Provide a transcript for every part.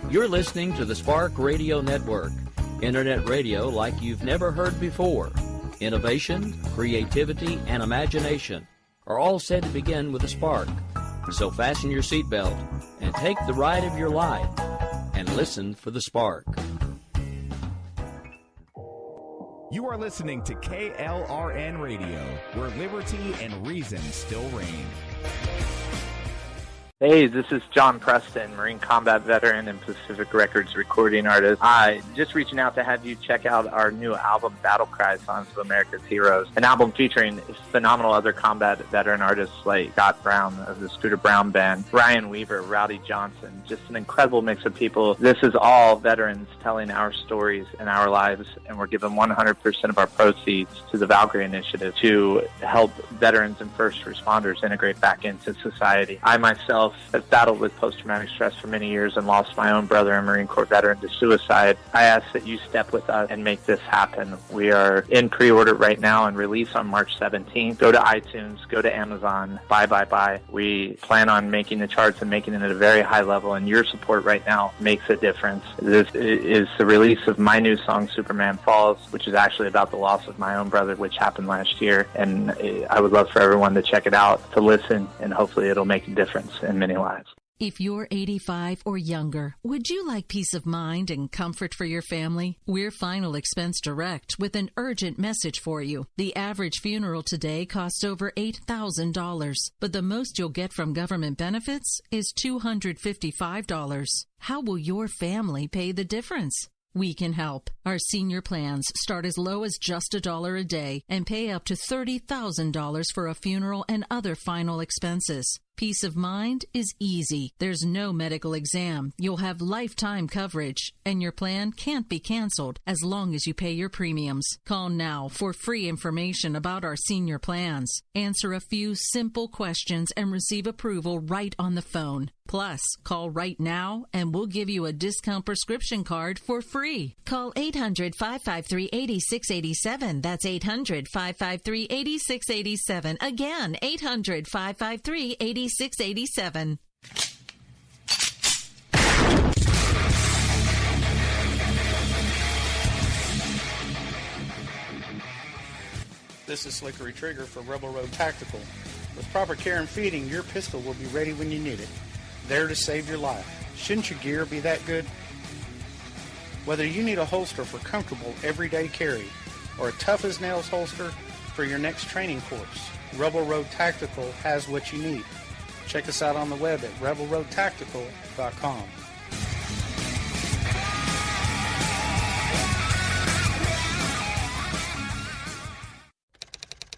You're listening to the Spark Radio Network, internet radio like you've never heard before. Innovation, creativity, and imagination are all said to begin with a spark. So fasten your seatbelt and take the ride of your life and listen for the spark. You are listening to KLRN Radio, where liberty and reason still reign. Hey, this is John Preston, Marine Combat Veteran and Pacific Records recording artist. Just reaching out to have you check out our new album, Battle Cry, Songs of America's Heroes, an album featuring phenomenal other combat veteran artists like Scott Brown of the Scooter Brown Band, Ryan Weaver, Rowdy Johnson, just an incredible mix of people. This is all veterans telling our stories and our lives, and we're giving 100% of our proceeds to the Valkyrie Initiative to help veterans and first responders integrate back into society. I myself have battled with post-traumatic stress for many years and lost my own brother, a Marine Corps veteran, to suicide. I ask that you step with us and make this happen. We are in pre-order right now and release on March 17th. Go to iTunes, go to Amazon, buy. We plan on making the charts and making it at a very high level, and your support right now makes a difference. This is the release of my new song, Superman Falls, which is actually about the loss of my own brother, which happened last year, and I would love for everyone to check it out, to listen, and hopefully it'll make a difference in many lives. If you're 85 or younger, would you like peace of mind and comfort for your family? We're Final Expense Direct with an urgent message for you. The average funeral today costs over $8,000, but the most you'll get from government benefits is $255. How will your family pay the difference? We can help. Our senior plans start as low as just $1 a day and pay up to $30,000 for a funeral and other final expenses. Peace of mind is easy. There's no medical exam. You'll have lifetime coverage, and your plan can't be canceled as long as you pay your premiums. Call now for free information about our senior plans. Answer a few simple questions and receive approval right on the phone. Plus, call right now and we'll give you a discount prescription card for free. Call 800-553-8687. That's 800-553-8687. Again, 800-553-8687. 8687. This is Slickery Trigger for Rebel Road Tactical. With proper care and feeding, your pistol will be ready when you need it, there to save your life. Shouldn't your gear be that good? Whether you need a holster for comfortable everyday carry or a tough-as-nails holster for your next training course, Rebel Road Tactical has what you need. Check us out on the web at rebelroadtactical.com.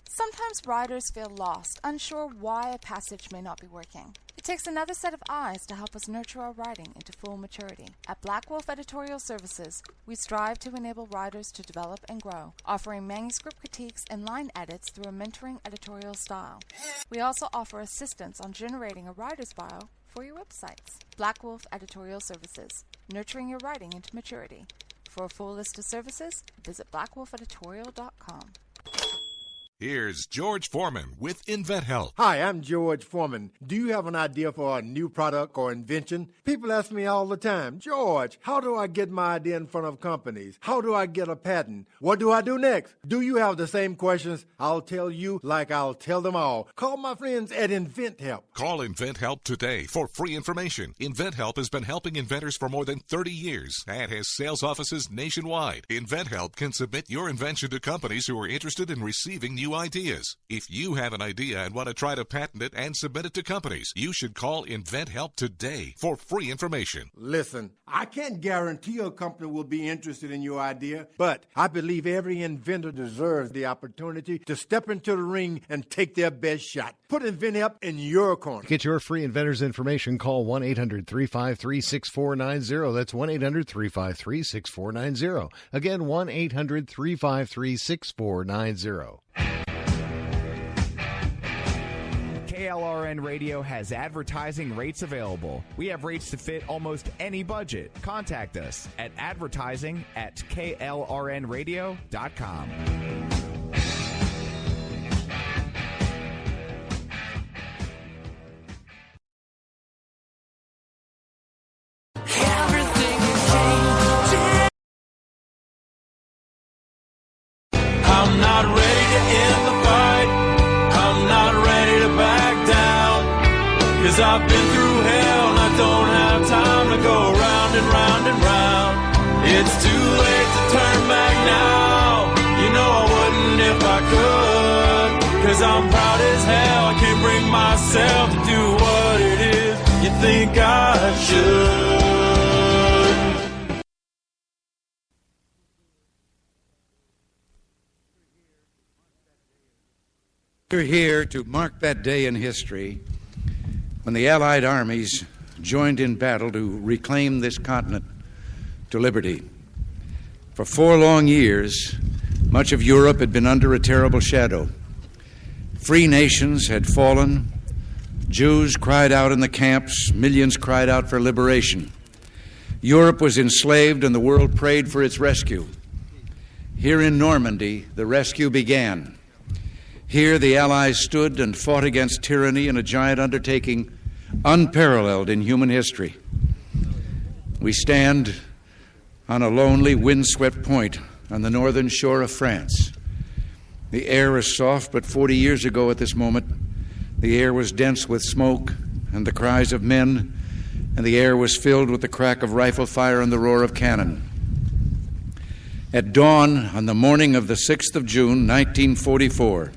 Sometimes riders feel lost, unsure why a passage may not be working. It takes another set of eyes to help us nurture our writing into full maturity. At Black Wolf Editorial Services, we strive to enable writers to develop and grow, offering manuscript critiques and line edits through a mentoring editorial style. We also offer assistance on generating a writer's bio for your websites. Black Wolf Editorial Services, nurturing your writing into maturity. For a full list of services, visit blackwolfeditorial.com. Here's George Foreman with InventHelp. Hi, I'm George Foreman. Do you have an idea for a new product or invention? People ask me all the time, George, how do I get my idea in front of companies? How do I get a patent? What do I do next? Do you have the same questions? I'll tell you like I'll tell them all. Call my friends at InventHelp. Call InventHelp today for free information. InventHelp has been helping inventors for more than 30 years and has sales offices nationwide. InventHelp can submit your invention to companies who are interested in receiving new ideas. If you have an idea and want to try to patent it and submit it to companies, you should call InventHelp today for free information. Listen, I can't guarantee a company will be interested in your idea, but I believe every inventor deserves the opportunity to step into the ring and take their best shot. Put InventHelp in your corner. To get your free inventor's information, call 1-800-353-6490. That's 1-800-353-6490. Again, 1-800-353-6490. KLRN Radio has advertising rates available. We have rates to fit almost any budget. Contact us at advertising@klrnradio.com. Everything 'Cause I've been through hell and I don't have time to go round and round and round. It's too late to turn back now. You know I wouldn't if I could. 'Cause I'm proud as hell, I can't bring myself to do what it is you think I should. We're here to mark that day in history when the Allied armies joined in battle to reclaim this continent to liberty. For 4 long years, much of Europe had been under a terrible shadow. Free nations had fallen. Jews cried out in the camps. Millions cried out for liberation. Europe was enslaved, and the world prayed for its rescue. Here in Normandy, the rescue began. Here, the Allies stood and fought against tyranny in a giant undertaking unparalleled in human history. We stand on a lonely, windswept point on the northern shore of France. The air is soft, but 40 years ago at this moment, the air was dense with smoke and the cries of men, and the air was filled with the crack of rifle fire and the roar of cannon. At dawn on the morning of the 6th of June, 1944,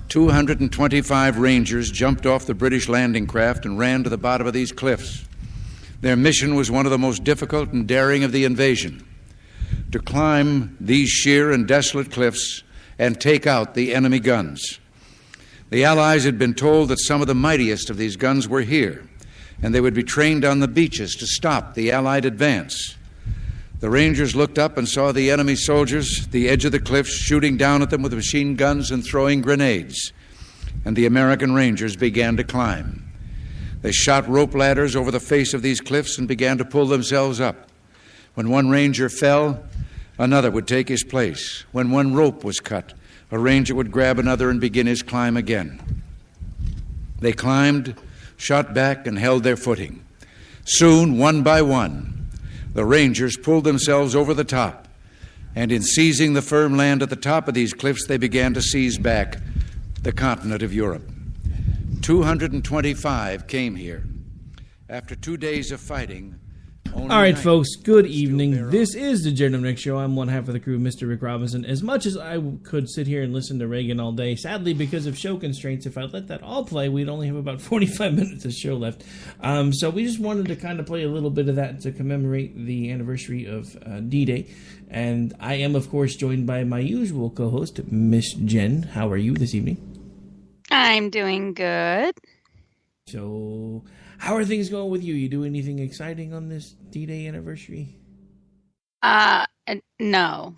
225 Rangers jumped off the British landing craft and ran to the bottom of these cliffs. Their mission was one of the most difficult and daring of the invasion: to climb these sheer and desolate cliffs and take out the enemy guns. The Allies had been told that some of the mightiest of these guns were here, and they would be trained on the beaches to stop the Allied advance. The Rangers looked up and saw the enemy soldiers at the edge of the cliffs shooting down at them with machine guns and throwing grenades, and the American Rangers began to climb. They shot rope ladders over the face of these cliffs and began to pull themselves up. When one Ranger fell, another would take his place. When one rope was cut, a Ranger would grab another and begin his climb again. They climbed, shot back, and held their footing. Soon, one by one, the Rangers pulled themselves over the top, and in seizing the firm land at the top of these cliffs, they began to seize back the continent of Europe. 225 came here. After 2 days of fighting, all right, folks, good evening. This is the Jenn Nick Show. I'm one half of the crew, Mr. Rick Robinson. As much as I could sit here and listen to Reagan all day, sadly, because of show constraints, if I let that all play, we'd only have about 45 minutes of show left. So we just wanted to kind of play a little bit of that to commemorate the anniversary of D-Day. And I am, of course, joined by my usual co-host, Miss Jenn. How are you this evening? I'm doing good. So, how are things going with you? You do anything exciting on this D-Day anniversary? No,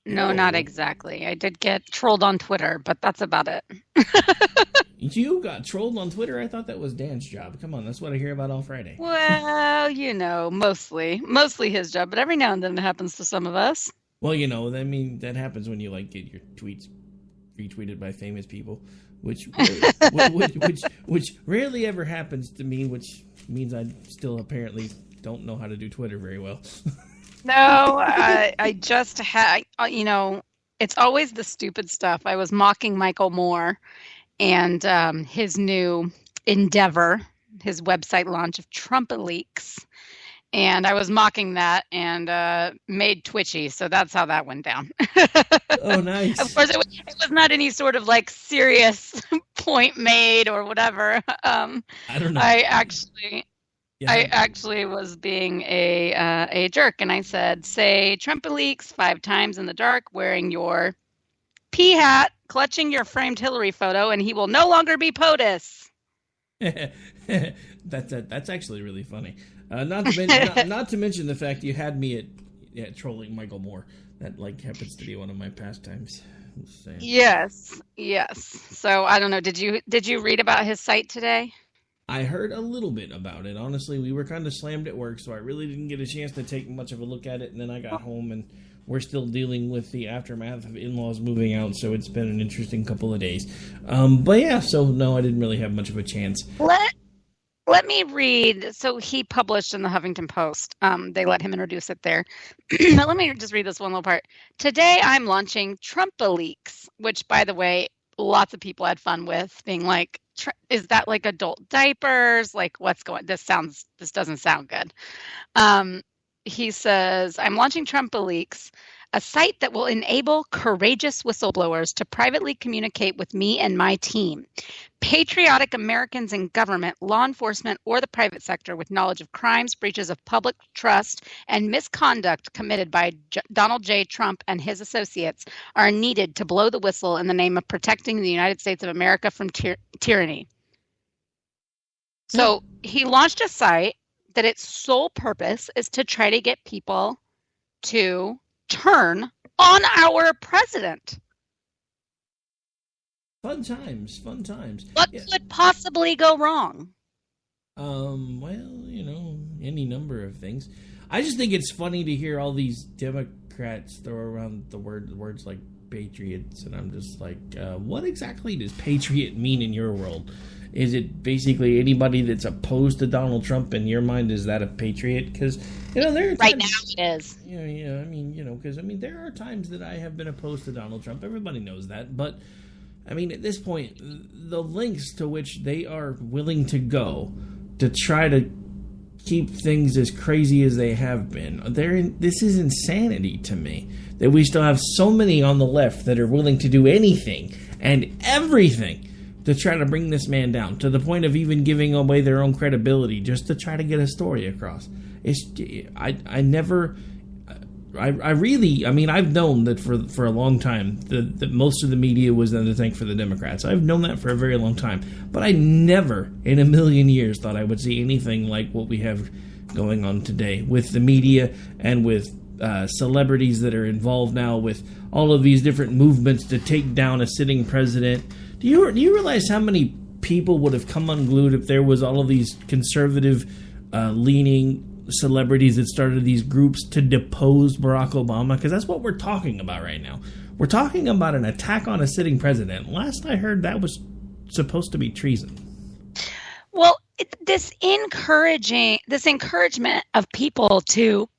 not exactly. I did get trolled on Twitter, but that's about it. You got trolled on Twitter? I thought that was Dan's job. Come on, that's what I hear about all Friday. Well, mostly his job, but every now and then it happens to some of us. Well, I mean, that happens when you get your tweets retweeted by famous people, which rarely ever happens to me, which means I still apparently don't know how to do Twitter very well. No, I just had, it's always the stupid stuff. I was mocking Michael Moore and his new endeavor, his website launch of Trumpet Leaks. And I was mocking that and made twitchy. So that's how that went down. Oh, nice. Of course, it was not any sort of serious point made or whatever. I don't know. I actually was being a jerk. And I said, say Trumpet Leaks 5 times in the dark wearing your pea hat, clutching your framed Hillary photo, and he will no longer be POTUS. That's actually really funny. Not to mention the fact you had me at trolling Michael Moore. That happens to be one of my pastimes. Yes. So I don't know. Did you read about his site today? I heard a little bit about it. Honestly, we were kind of slammed at work, so I really didn't get a chance to take much of a look at it. And then I got home, and we're still dealing with the aftermath of in-laws moving out. So it's been an interesting couple of days. But yeah, so no, I didn't really have much of a chance. Let me read. So he published in the Huffington Post. They let him introduce it there. Let me just read this one little part. Today I'm launching Trumpet Leaks, which, by the way, lots of people had fun with, being like, is that like adult diapers? Like, what's going? This doesn't sound good. He says, I'm launching TrumpleLeaks, a site that will enable courageous whistleblowers to privately communicate with me and my team. Patriotic Americans in government, law enforcement, or the private sector with knowledge of crimes, breaches of public trust, and misconduct committed by Donald J. Trump and his associates are needed to blow the whistle in the name of protecting the United States of America from tyranny. So he launched a site that its sole purpose is to try to get people to turn on our president. Fun times. What could possibly go wrong? Well, any number of things. I just think it's funny to hear all these Democrats throw around the words like patriots, and I'm just like, what exactly does patriot mean in your world? Is it basically anybody that's opposed to Donald Trump in your mind? Is that a patriot? Because there are times, right now it is. Because there are times that I have been opposed to Donald Trump. Everybody knows that, but at this point, the lengths to which they are willing to go to try to keep things as crazy as they have been, this is insanity to me. That we still have so many on the left that are willing to do anything and everything to try to bring this man down, to the point of even giving away their own credibility just to try to get a story across. I've known that for a long time that most of the media was then to thank for the Democrats. I've known that for a very long time. But I never in a million years thought I would see anything like what we have going on today with the media and with celebrities that are involved now with all of these different movements to take down a sitting president. Do you realize how many people would have come unglued if there was all of these conservative leaning celebrities that started these groups to depose Barack Obama? Because that's what we're talking about right now. We're talking about an attack on a sitting president. Last I heard, that was supposed to be treason. Well, this encouragement of people to,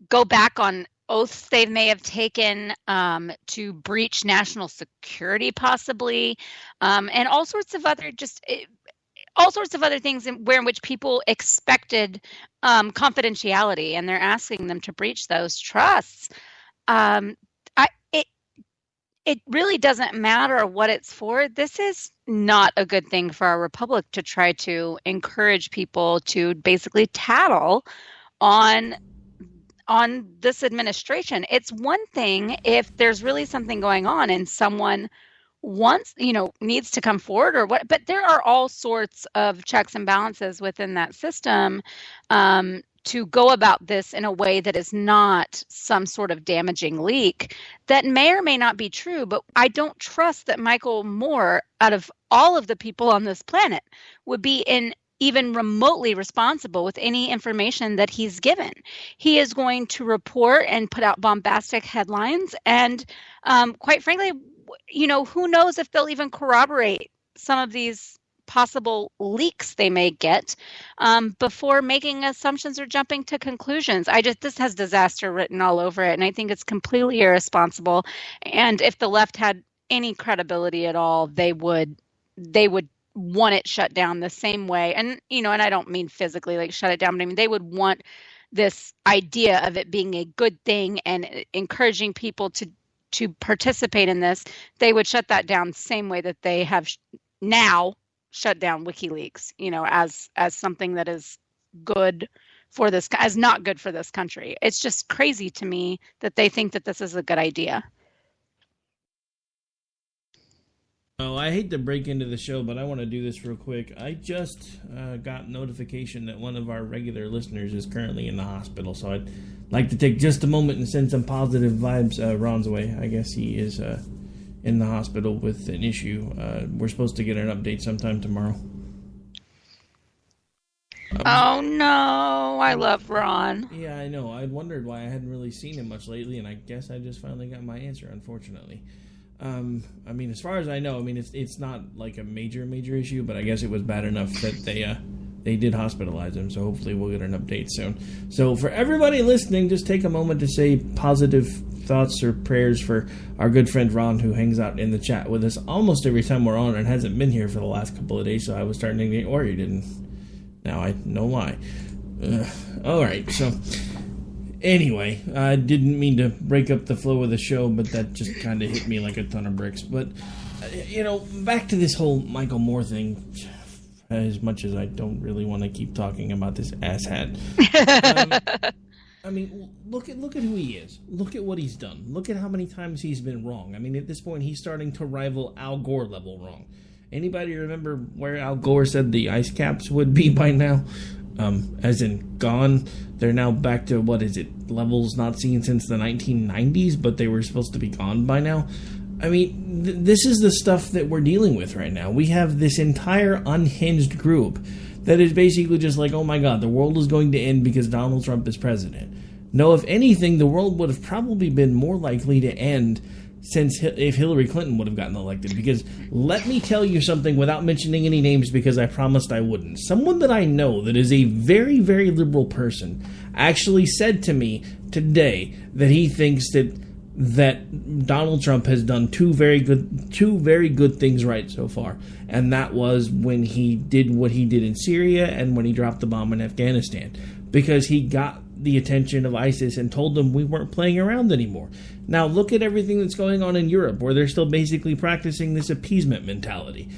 go back on oaths they may have taken to breach national security, possibly, and all sorts of other things in which people expected confidentiality, and they're asking them to breach those trusts. It really doesn't matter what it's for. This is not a good thing for our republic to try to encourage people to basically tattle on this administration. It's one thing if there's really something going on and someone needs to come forward or what, but there are all sorts of checks and balances within that system to go about this in a way that is not some sort of damaging leak that may or may not be true. But I don't trust that Michael Moore, out of all of the people on this planet, would be even remotely responsible with any information that he's given. He is going to report and put out bombastic headlines. And quite frankly, who knows if they'll even corroborate some of these possible leaks they may get before making assumptions or jumping to conclusions. This has disaster written all over it, and I think it's completely irresponsible. And if the left had any credibility at all, they would want it shut down the same way. And and I don't mean physically like shut it down, but I mean they would want this idea of it being a good thing and encouraging people to participate in this. They would shut that down the same way that they have now shut down WikiLeaks, as something that is good for this, as not good for this country. It's just crazy to me that they think that this is a good idea. Oh, I hate to break into the show, but I want to do this real quick. I just got notification that one of our regular listeners is currently in the hospital, so I'd like to take just a moment and send some positive vibes Ron's way. I guess he is in the hospital with an issue. We're supposed to get an update sometime tomorrow. Oh, no. I love Ron. Yeah, I know. I wondered why I hadn't really seen him much lately, and I guess I just finally got my answer, unfortunately. As far as I know, it's not like a major issue, but I guess it was bad enough that they did hospitalize him, so hopefully we'll get an update soon. So for everybody listening, just take a moment to say positive thoughts or prayers for our good friend Ron, who hangs out in the chat with us almost every time we're on and hasn't been here for the last couple of days, so I was starting to get worried, and now I know why. Alright, so anyway, I didn't mean to break up the flow of the show, but that just kind of hit me like a ton of bricks. But, back to this whole Michael Moore thing, as much as I don't really want to keep talking about this asshat. Look at who he is. Look at what he's done. Look at how many times he's been wrong. At this point, he's starting to rival Al Gore level wrong. Anybody remember where Al Gore said the ice caps would be by now? As in gone. They're now back to, levels not seen since the 1990s, but they were supposed to be gone by now. This is the stuff that we're dealing with right now. We have this entire unhinged group that is basically just like, oh my god, the world is going to end because Donald Trump is president. No, if anything, the world would have probably been more likely to end if Hillary Clinton would have gotten elected. Because let me tell you something without mentioning any names, because I promised I wouldn't. Someone that I know that is a very, very liberal person actually said to me today that he thinks that Donald Trump has done two very good things right so far, and that was when he did what he did in Syria and when he dropped the bomb in Afghanistan, because he got the attention of ISIS and told them we weren't playing around anymore. Now look at everything that's going on in Europe, where they're still basically practicing this appeasement mentality.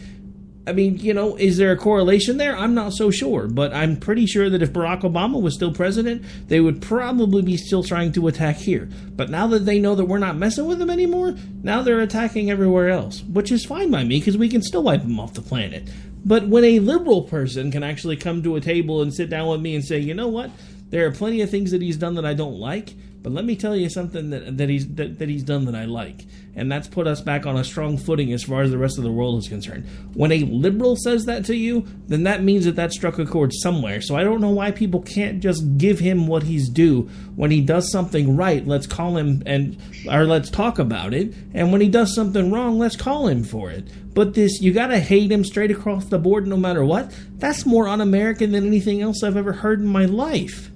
Is there a correlation there? I'm not so sure, but I'm pretty sure that if Barack Obama was still president, they would probably be still trying to attack here. But now that they know that we're not messing with them anymore, now they're attacking everywhere else, which is fine by me, because we can still wipe them off the planet. But when a liberal person can actually come to a table and sit down with me and say, you know what, there are plenty of things that he's done that I don't like, but let me tell you something that he's done that I like. And that's put us back on a strong footing as far as the rest of the world is concerned. When a liberal says that to you, then that means that struck a chord somewhere. So I don't know why people can't just give him what he's due. When he does something right, let's call him or let's talk about it. And when he does something wrong, let's call him for it. But this, you gotta hate him straight across the board no matter what, that's more un-American than anything else I've ever heard in my life.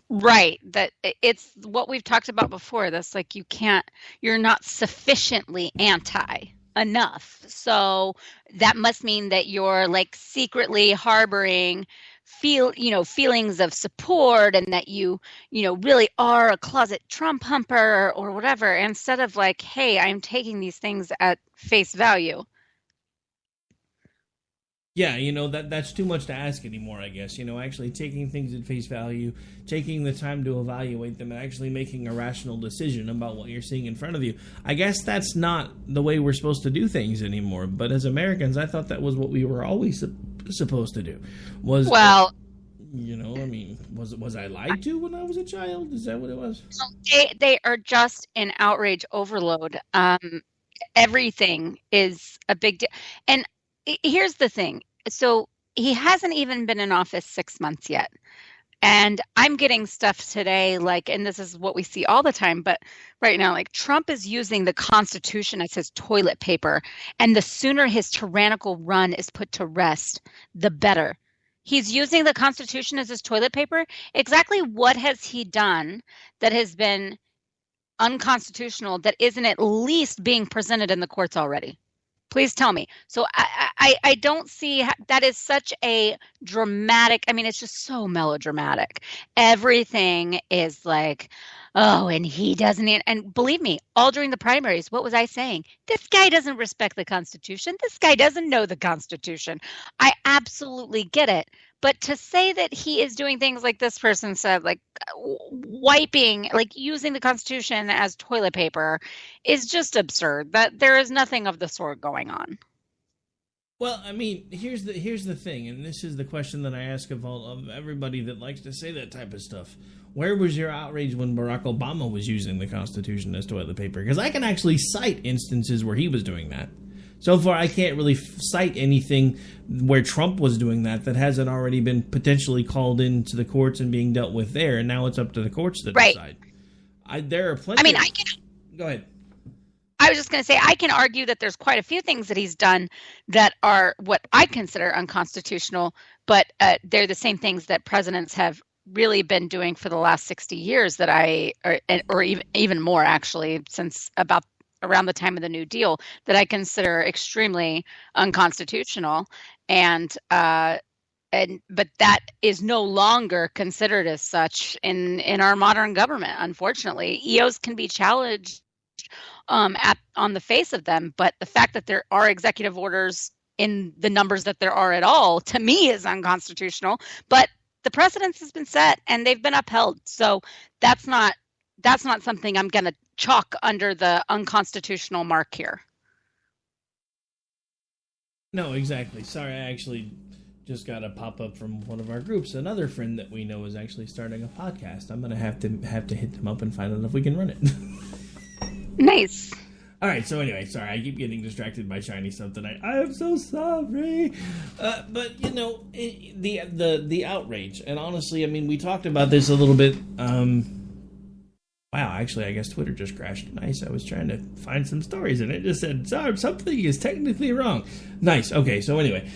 Right. That it's what we've talked about before. That's like, you're not sufficiently anti enough. So that must mean that you're like secretly harboring feelings of support, and that you really are a closet Trump humper or whatever, instead of like, hey, I'm taking these things at face value. Yeah, that's too much to ask anymore, I guess. Actually taking things at face value, taking the time to evaluate them, and actually making a rational decision about what you're seeing in front of you. I guess that's not the way we're supposed to do things anymore. But as Americans, I thought that was what we were always supposed to do. Was I lied to when I was a child? Is that what it was? They are just in outrage overload. Everything is a big deal. And here's the thing. So he hasn't even been in office 6 months yet. And I'm getting stuff today, and this is what we see all the time, but right now, Trump is using the Constitution as his toilet paper. And the sooner his tyrannical run is put to rest, the better. He's using the Constitution as his toilet paper. Exactly what has he done that has been unconstitutional that isn't at least being presented in the courts already? Please tell me. So I don't see that is such a dramatic. It's just so melodramatic. Everything is like, oh, and he doesn't. And believe me, all during the primaries, what was I saying? This guy doesn't respect the Constitution. This guy doesn't know the Constitution. I absolutely get it. But to say that he is doing things like this person said, like wiping, like using the Constitution as toilet paper, is just absurd. That there is nothing of the sort going on. Well, here's the thing, and this is the question that I ask of everybody that likes to say that type of stuff. Where was your outrage when Barack Obama was using the Constitution as toilet paper? Because I can actually cite instances where he was doing that. So far, I can't really cite anything where Trump was doing that hasn't already been potentially called into the courts and being dealt with there, and now it's up to the courts to decide. There are plenty. I can. Go ahead. I was just going to say, I can argue that there's quite a few things that he's done that are what I consider unconstitutional, but they're the same things that presidents have really been doing for the last 60 years that or even more actually, since about around the time of the New Deal, that I consider extremely unconstitutional. But that is no longer considered as such in our modern government, unfortunately. EOs can be challenged on the face of them, but the fact that there are executive orders in the numbers that there are at all, to me, is unconstitutional. But the precedence has been set and they've been upheld. So that's not something I'm going to chalk under the unconstitutional mark here. No, exactly. Sorry, I actually just got a pop-up from one of our groups. Another friend that we know is actually starting a podcast. I'm going to have to hit them up and find out if we can run it. Nice. All right, so anyway, sorry, I keep getting distracted by shiny stuff tonight. I am so sorry. But, you know, the outrage, and honestly, I mean, we talked about this a little bit. Wow, actually, I guess Twitter just crashed. Nice, I was trying to find some stories, and it just said, sorry, something is technically wrong. Nice, okay, so anyway.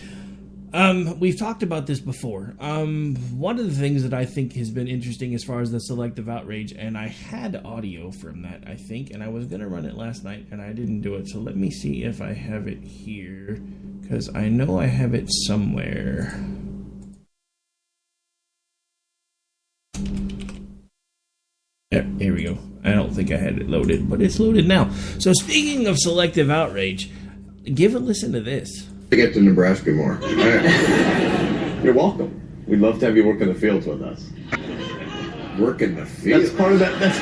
We've talked about this before. One of the things that I think has been interesting as far as the selective outrage, and I had audio from that, I think, and I was going to run it last night, and I didn't do it, so let me see if I have it here, because I know I have it somewhere. Here we go. I don't think I had it loaded, but it's loaded now. So speaking of selective outrage, give a listen to this. To get to Nebraska more. You're welcome. We'd love to have you work in the fields with us. Work in the fields? That's part of that. That's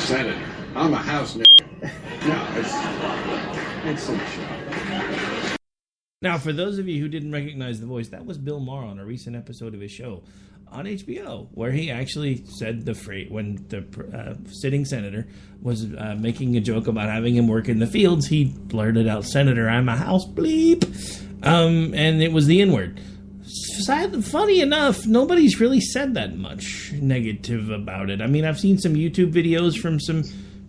Senator. I'm a house nigga. No, it's in the show. Now, for those of you who didn't recognize the voice, that was Bill Maher on a recent episode of his show on HBO, where he actually said the phrase when the sitting senator was making a joke about having him work in the fields. He blurted out, "Senator, I'm a house bleep," and it was the N-word. Funny enough, nobody's really said that much negative about it. I mean, I've seen some YouTube videos from some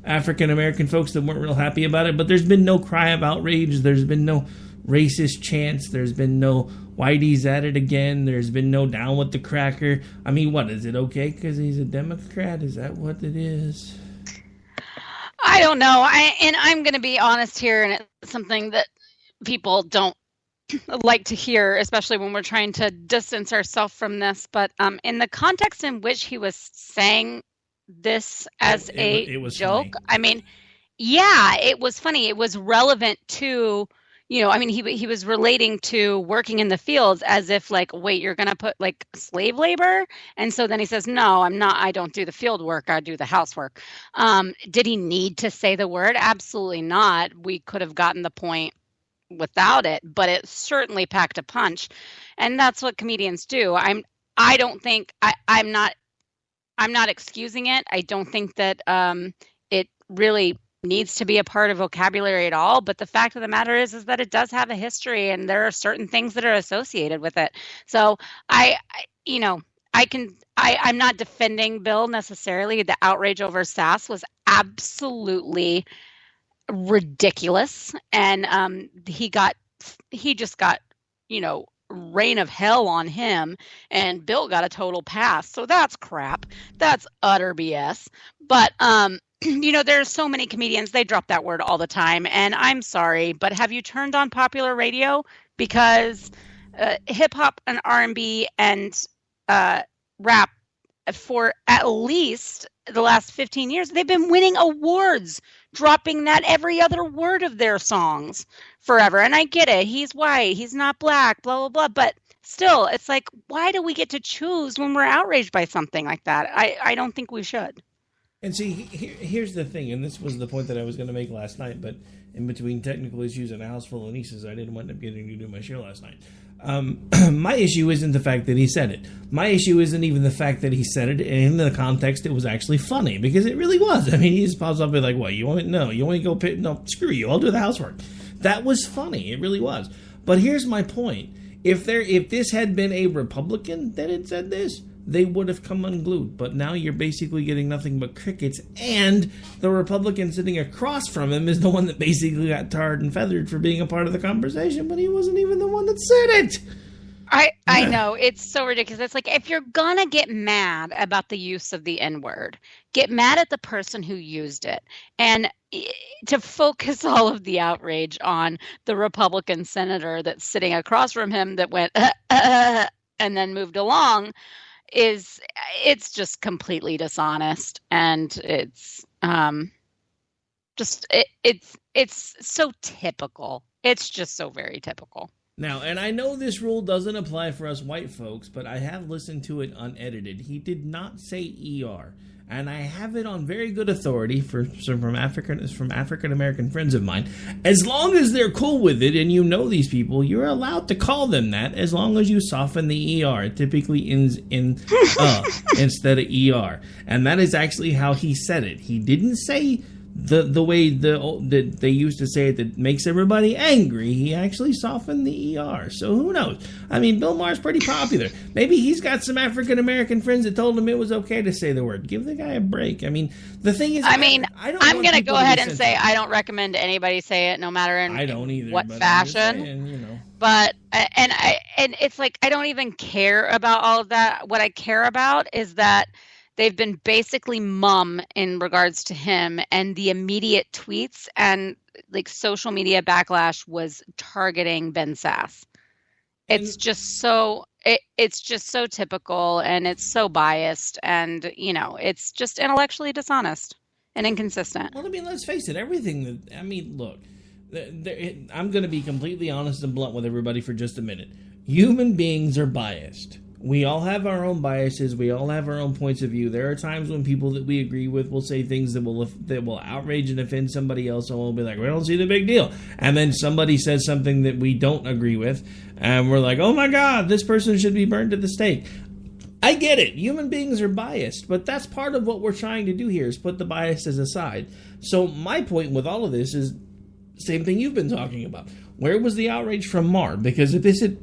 African-American folks that weren't real happy about it, but there's been no cry of outrage. There's been no racist chants. There's been no Whitey's at it again. There's been no down with the cracker. I mean, what, is it okay because he's a Democrat? Is that what it is? I don't know. I'm going to be honest here, and it's something that people don't like to hear, especially when we're trying to distance ourselves from this. But in the context in which he was saying this as a joke, funny. I mean, yeah, it was funny. It was relevant to, you know, I mean, he was relating to working in the fields as if, like, wait, you're going to put, like, slave labor? And so then he says, no, I'm not. I don't do the field work. I do the housework. Did he need to say the word? Absolutely not. We could have gotten the point without it, but it certainly packed a punch. And that's what comedians do. I'm not excusing it. I don't think that it really needs to be a part of vocabulary at all, but the fact of the matter is that it does have a history, and there are certain things that are associated with it. So I'm not defending Bill necessarily. The outrage over SAS was absolutely ridiculous, and he just got, you know, reign of hell on him, and Bill got a total pass. So that's crap. That's utter BS. But you know, there's so many comedians, they drop that word all the time, and I'm sorry, but have you turned on popular radio? Because hip hop and R&B and rap for at least the last 15 years, they've been winning awards, dropping that every other word of their songs forever. And I get it. He's white. He's not black, blah, blah, blah. But still, it's like, why do we get to choose when we're outraged by something like that? I don't think we should. And see, here's the thing, and this was the point that I was going to make last night, but in between technical issues and a house full of nieces, I didn't wind up getting to do my show last night. My issue isn't the fact that he said it. My issue isn't even the fact that he said it, and in the context, it was actually funny, because it really was. I mean, he just pops up and like, what, you want me? No, you want me to go pit? No, screw you, I'll do the housework. That was funny, it really was. But here's my point. If this had been a Republican that had said this, they would have come unglued. But now you're basically getting nothing but crickets, and the Republican sitting across from him is the one that basically got tarred and feathered for being a part of the conversation, but he wasn't even the one that said it. I know. It's so ridiculous. It's like, if you're going to get mad about the use of the N-word, get mad at the person who used it. And to focus all of the outrage on the Republican senator that's sitting across from him that went, and then moved along, it's just completely dishonest. And it's it's so typical. It's just so very typical. Now, and I know this rule doesn't apply for us white folks, but I have listened to it unedited. He did not say ER, and I have it on very good authority from African American friends of mine. As long as they're cool with it, and you know these people, you're allowed to call them that as long as you soften the ER. It typically ends in instead of ER, and that is actually how he said it. He didn't say the way that they used to say it that makes everybody angry. He actually softened the ER. So who knows? I mean, Bill Maher's pretty popular. Maybe he's got some African-American friends that told him it was okay to say the word. Give the guy a break. I mean, the thing is... I'm going to go ahead and say I don't recommend anybody say it, no matter in what fashion. Saying, you know. But, and it's like, I don't even care about all of that. What I care about is that they've been basically mum in regards to him, and the immediate tweets and like social media backlash was targeting Ben Sass. It's just so typical, and it's so biased, and it's just intellectually dishonest and inconsistent. Well, I mean, let's face it. Look, I'm going to be completely honest and blunt with everybody for just a minute. Human beings are biased. We all have our own biases. We all have our own points of view. There are times when people that we agree with will say things that will outrage and offend somebody else, and we'll be like, we don't see the big deal. And then somebody says something that we don't agree with, and we're like, oh my God, this person should be burned at the stake. I get it. Human beings are biased, but that's part of what we're trying to do here is put the biases aside. So my point with all of this is the same thing you've been talking about. Where was the outrage from Maher? Because if this had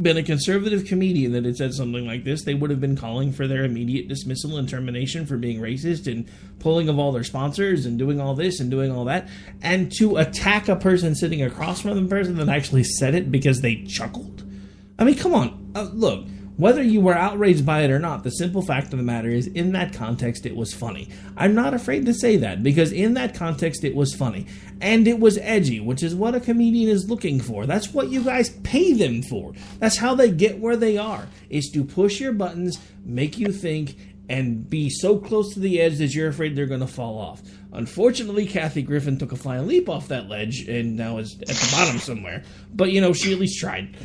been a conservative comedian that had said something like this, they would have been calling for their immediate dismissal and termination for being racist and pulling of all their sponsors and doing all this and doing all that. And to attack a person sitting across from the person that actually said it because they chuckled? I mean, come on. Look, whether you were outraged by it or not, the simple fact of the matter is, in that context, it was funny. I'm not afraid to say that, because in that context, it was funny. And it was edgy, which is what a comedian is looking for. That's what you guys pay them for. That's how they get where they are, is to push your buttons, make you think, and be so close to the edge that you're afraid they're going to fall off. Unfortunately, Kathy Griffin took a flying leap off that ledge and now is at the bottom somewhere. But, she at least tried.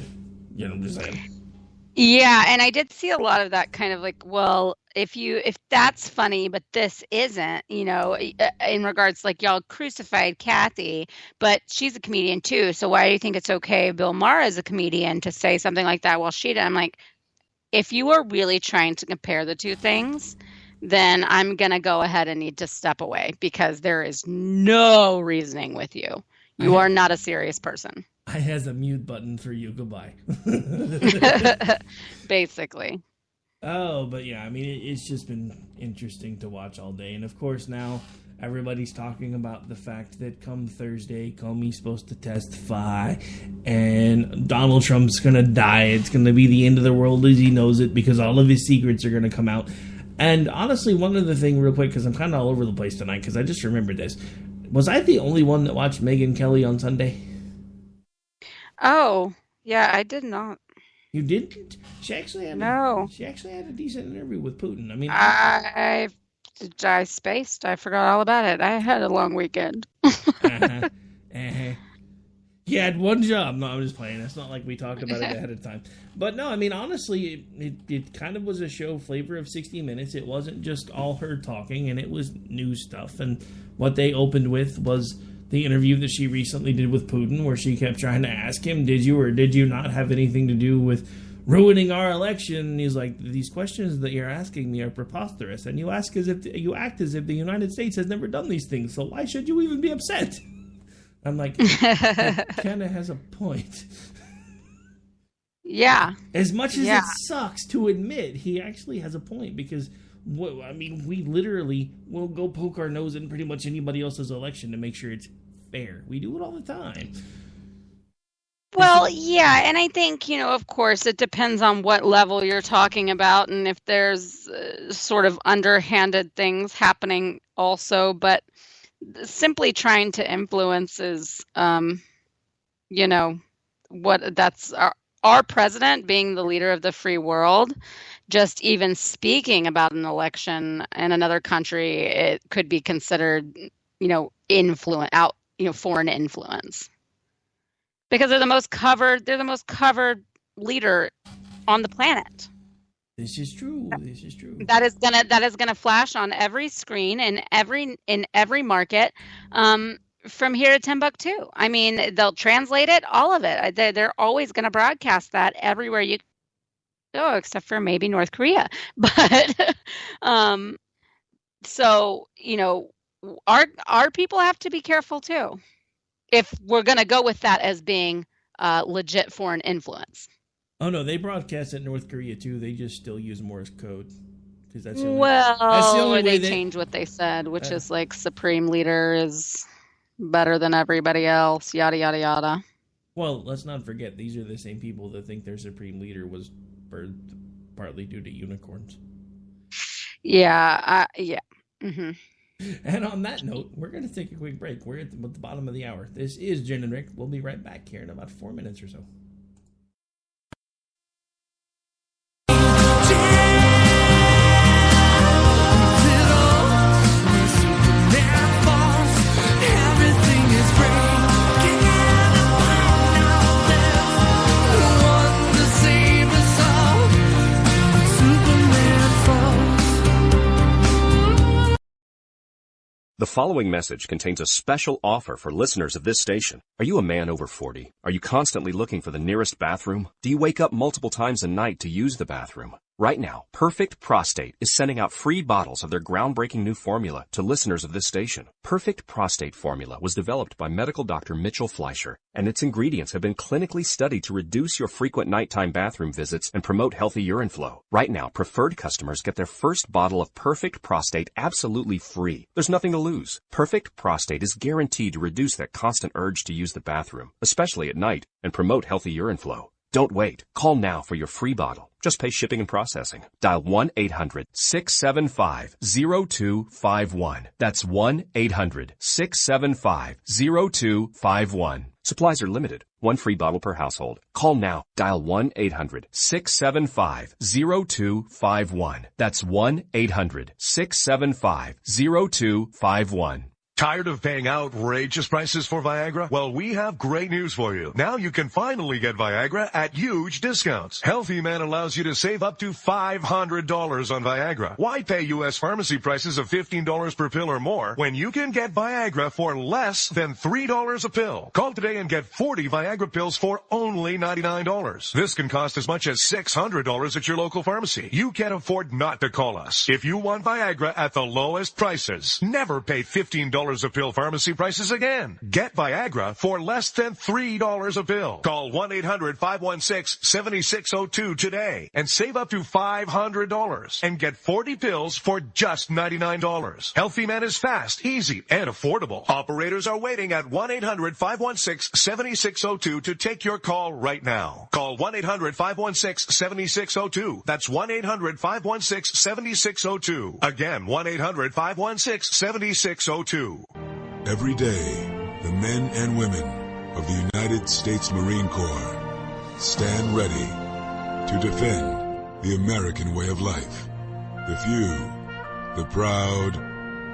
I'm just saying. Yeah, and I did see a lot of that kind of like, well, if that's funny, but this isn't, in regards to like, y'all crucified Kathy, but she's a comedian too. So why do you think it's okay, Bill Maher is a comedian, to say something like that while she did? I'm like, if you are really trying to compare the two things, then I'm going to go ahead and need to step away, because there is no reasoning with you. You are not a serious person. I has a mute button for you. Goodbye. Basically. Oh, but yeah, I mean, it's just been interesting to watch all day. And of course, now everybody's talking about the fact that come Thursday, Comey's supposed to testify, and Donald Trump's going to die. It's going to be the end of the world as he knows it, because all of his secrets are going to come out. And honestly, one other thing real quick, because I'm kind of all over the place tonight, because I just remembered this. Was I the only one that watched Megyn Kelly on Sunday? Oh, yeah, I did not. You didn't? She actually had a decent interview with Putin. I mean, I spaced. I forgot all about it. I had a long weekend. You had one job. No, I'm just playing. It's not like we talked about it ahead of time. But no, I mean, honestly, it kind of was a show flavor of 60 Minutes. It wasn't just all her talking, and it was news stuff. And what they opened with was the interview that she recently did with Putin, where she kept trying to ask him, did you or did you not have anything to do with ruining our election? And he's like, these questions that you're asking me are preposterous, and you act as if the United States has never done these things, so why should you even be upset? I'm like, that kind of has a point. Yeah. As much as it sucks to admit, he actually has a point, because we literally will go poke our nose in pretty much anybody else's election to make sure it's fair. We do it all the time. Well, yeah, and I think, of course, it depends on what level you're talking about and if there's sort of underhanded things happening also, but simply trying to influence is, that's our president being the leader of the free world. Just even speaking about an election in another country, it could be considered, foreign influence. Because they're the most covered leader on the planet. This is true. That is gonna flash on every screen in every market, from here to Timbuktu. I mean, they'll translate it, all of it. They're always gonna broadcast that everywhere you go, except for maybe North Korea. But so our people have to be careful too, if we're going to go with that as being legit foreign influence. Oh no, they broadcast in North Korea too. They just still use Morse code, because that's the only way they change what they said, which is like supreme leader is better than everybody else. Yada yada yada. Well, let's not forget, these are the same people that think their supreme leader was birthed partly due to unicorns. Yeah, yeah. Mm-hmm. And on that note, we're going to take a quick break. We're at the bottom of the hour. This is Jenn and Rick. We'll be right back here in about 4 minutes or so. The following message contains a special offer for listeners of this station. Are you a man over 40? Are you constantly looking for the nearest bathroom? Do you wake up multiple times a night to use the bathroom? Right now, Perfect Prostate is sending out free bottles of their groundbreaking new formula to listeners of this station. Perfect Prostate Formula was developed by medical doctor Mitchell Fleischer, and its ingredients have been clinically studied to reduce your frequent nighttime bathroom visits and promote healthy urine flow. Right now, preferred customers get their first bottle of Perfect Prostate absolutely free. There's nothing to lose. Perfect Prostate is guaranteed to reduce that constant urge to use the bathroom, especially at night, and promote healthy urine flow. Don't wait. Call now for your free bottle. Just pay shipping and processing. Dial 1-800-675-0251. That's 1-800-675-0251. Supplies are limited. One free bottle per household. Call now. Dial 1-800-675-0251. That's 1-800-675-0251. Tired of paying outrageous prices for Viagra? Well, we have great news for you. Now you can finally get Viagra at huge discounts. Healthy Man allows you to save up to $500 on Viagra. Why pay U.S. pharmacy prices of $15 per pill or more when you can get Viagra for less than $3 a pill? Call today and get 40 Viagra pills for only $99. This can cost as much as $600 at your local pharmacy. You can't afford not to call us. If you want Viagra at the lowest prices, never pay $15 a pill pharmacy prices again. Get Viagra for less than $3 a pill. Call 1-800-516-7602 today and save up to $500 and get 40 pills for just $99. Healthy Man is fast, easy, and affordable. Operators are waiting at 1-800-516-7602 to take your call right now. Call 1-800-516-7602. That's 1-800-516-7602. Again, 1-800-516-7602. Every day, the men and women of the United States Marine Corps stand ready to defend the American way of life. The few, the proud,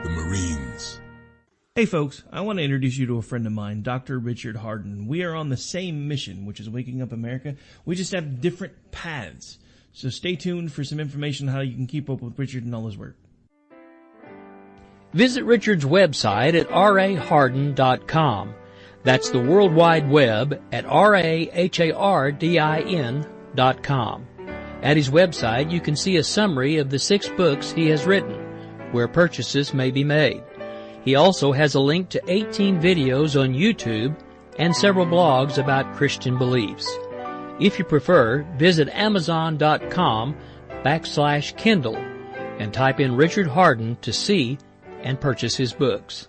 the Marines. Hey folks, I want to introduce you to a friend of mine, Dr. Richard Hardin. We are on the same mission, which is waking up America. We just have different paths. So stay tuned for some information on how you can keep up with Richard and all his work. Visit Richard's website at rahardin.com. That's the World Wide Web at rahardin.com. At his website, you can see a summary of the 6 books he has written, where purchases may be made. He also has a link to 18 videos on YouTube and several blogs about Christian beliefs. If you prefer, visit Amazon.com/Kindle and type in Richard Harden to see and purchase his books.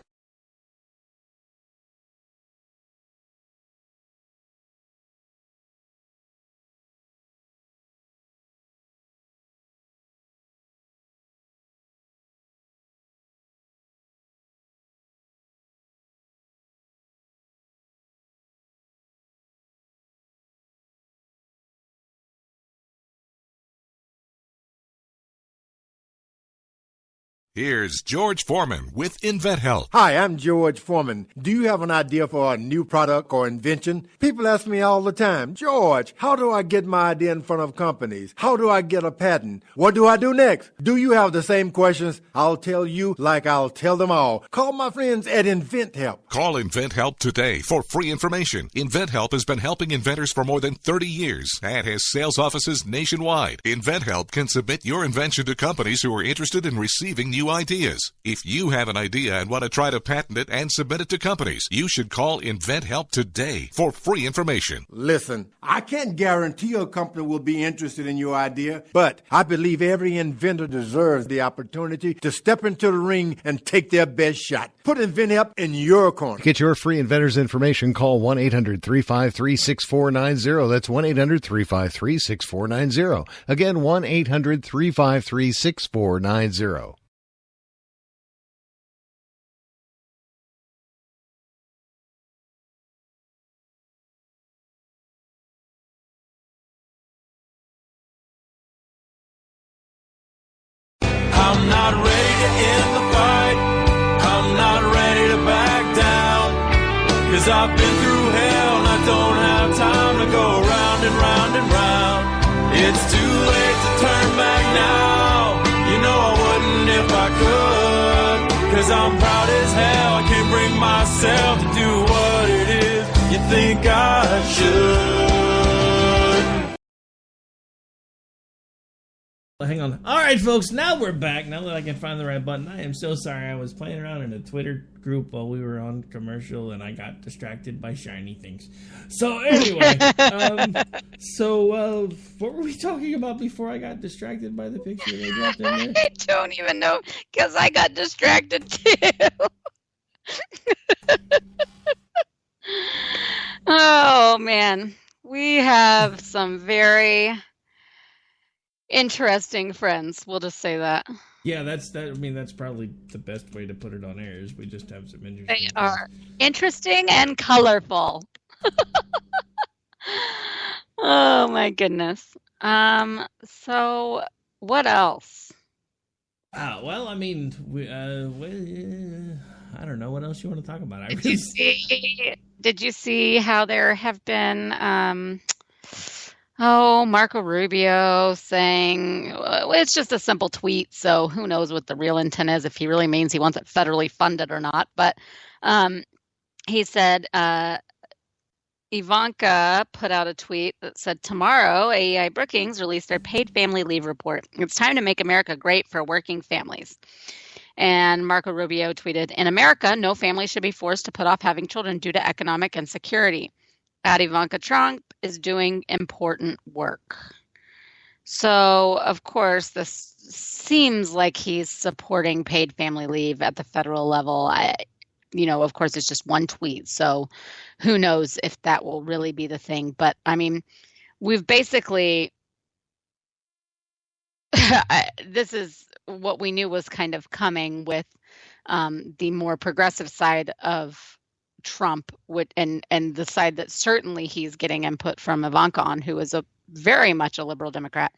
Here's George Foreman with InventHelp. Hi, I'm George Foreman. Do you have an idea for a new product or invention? People ask me all the time, George, how do I get my idea in front of companies? How do I get a patent? What do I do next? Do you have the same questions? I'll tell you like I'll tell them all. Call my friends at InventHelp. Call InventHelp today for free information. InventHelp has been helping inventors for more than 30 years and has sales offices nationwide. InventHelp can submit your invention to companies who are interested in receiving new ideas. If you have an idea and want to try to patent it and submit it to companies, you should call InventHelp today for free information. Listen, I can't guarantee a company will be interested in your idea, but I believe every inventor deserves the opportunity to step into the ring and take their best shot. Put InventHelp in your corner. To get your free inventor's information, call 1-800-353-6490. That's 1-800-353-6490. Again, 1-800-353-6490. I'm not ready to end the fight. I'm not ready to back down. 'Cause I've been through hell and I don't have time to go round and round and round. It's too late to turn back now. You know I wouldn't if I could. 'Cause I'm proud as hell. I can't bring myself to do what it is you think I should. Hang on. All right, folks, now we're back. Now that I can find the right button. I am so sorry. I was playing around in a Twitter group while we were on commercial, and I got distracted by shiny things. So anyway, what were we talking about before I got distracted by the picture they dropped in there? I don't even know, because I got distracted too. Oh, man. We have some very interesting friends. We'll just say that. Yeah, that's probably the best way to put it on air is we just have some interesting. They are interesting and colorful. Oh my goodness. So what else? Well, I mean, I don't know what else you want to talk about. Did you see how there have been Marco Rubio saying, it's just a simple tweet, so who knows what the real intent is, if he really means he wants it federally funded or not. But he said, Ivanka put out a tweet that said, tomorrow, AEI Brookings released their paid family leave report. It's time to make America great for working families. And Marco Rubio tweeted, in America, no family should be forced to put off having children due to economic insecurity. Ivanka Trump is doing important work. So, of course, this seems like he's supporting paid family leave at the federal level. Of course, it's just one tweet, so who knows if that will really be the thing. But, I mean, we've basically this is what we knew was kind of coming with the more progressive side of Trump and the side that certainly he's getting input from Ivanka on, who is very much a liberal Democrat,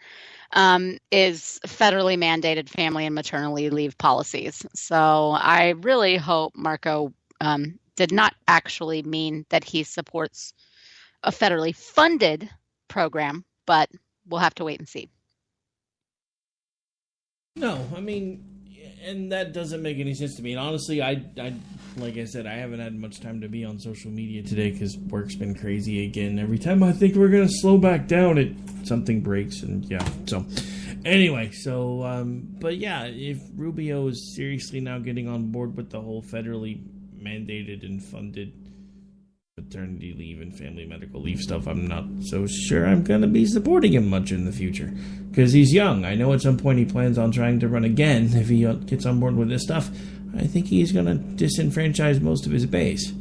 is federally mandated family and maternity leave policies. So I really hope Marco did not actually mean that he supports a federally funded program, but we'll have to wait and see. No, I mean, and that doesn't make any sense to me. And honestly, I like I said, I haven't had much time to be on social media today because work's been crazy again. Every time I think we're going to slow back down, something breaks. And yeah, so anyway, but yeah, if Rubio is seriously now getting on board with the whole federally mandated and funded paternity leave and family medical leave stuff, I'm not so sure I'm going to be supporting him much in the future. Because he's young. I know at some point he plans on trying to run again if he gets on board with this stuff. I think he's going to disenfranchise most of his base.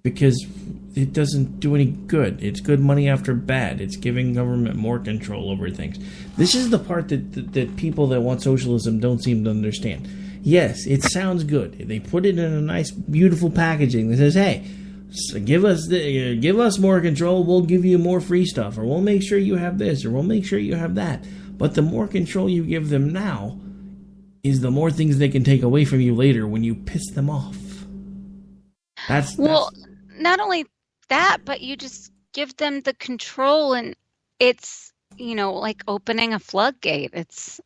Because it doesn't do any good. It's good money after bad. It's giving government more control over things. This is the part that people that want socialism don't seem to understand. Yes, it sounds good. They put it in a nice, beautiful packaging that says, hey, so give us more control, we'll give you more free stuff, or we'll make sure you have this, or we'll make sure you have that. But the more control you give them now is the more things they can take away from you later when you piss them off. That's not only that, but you just give them the control, and it's, like opening a floodgate. It's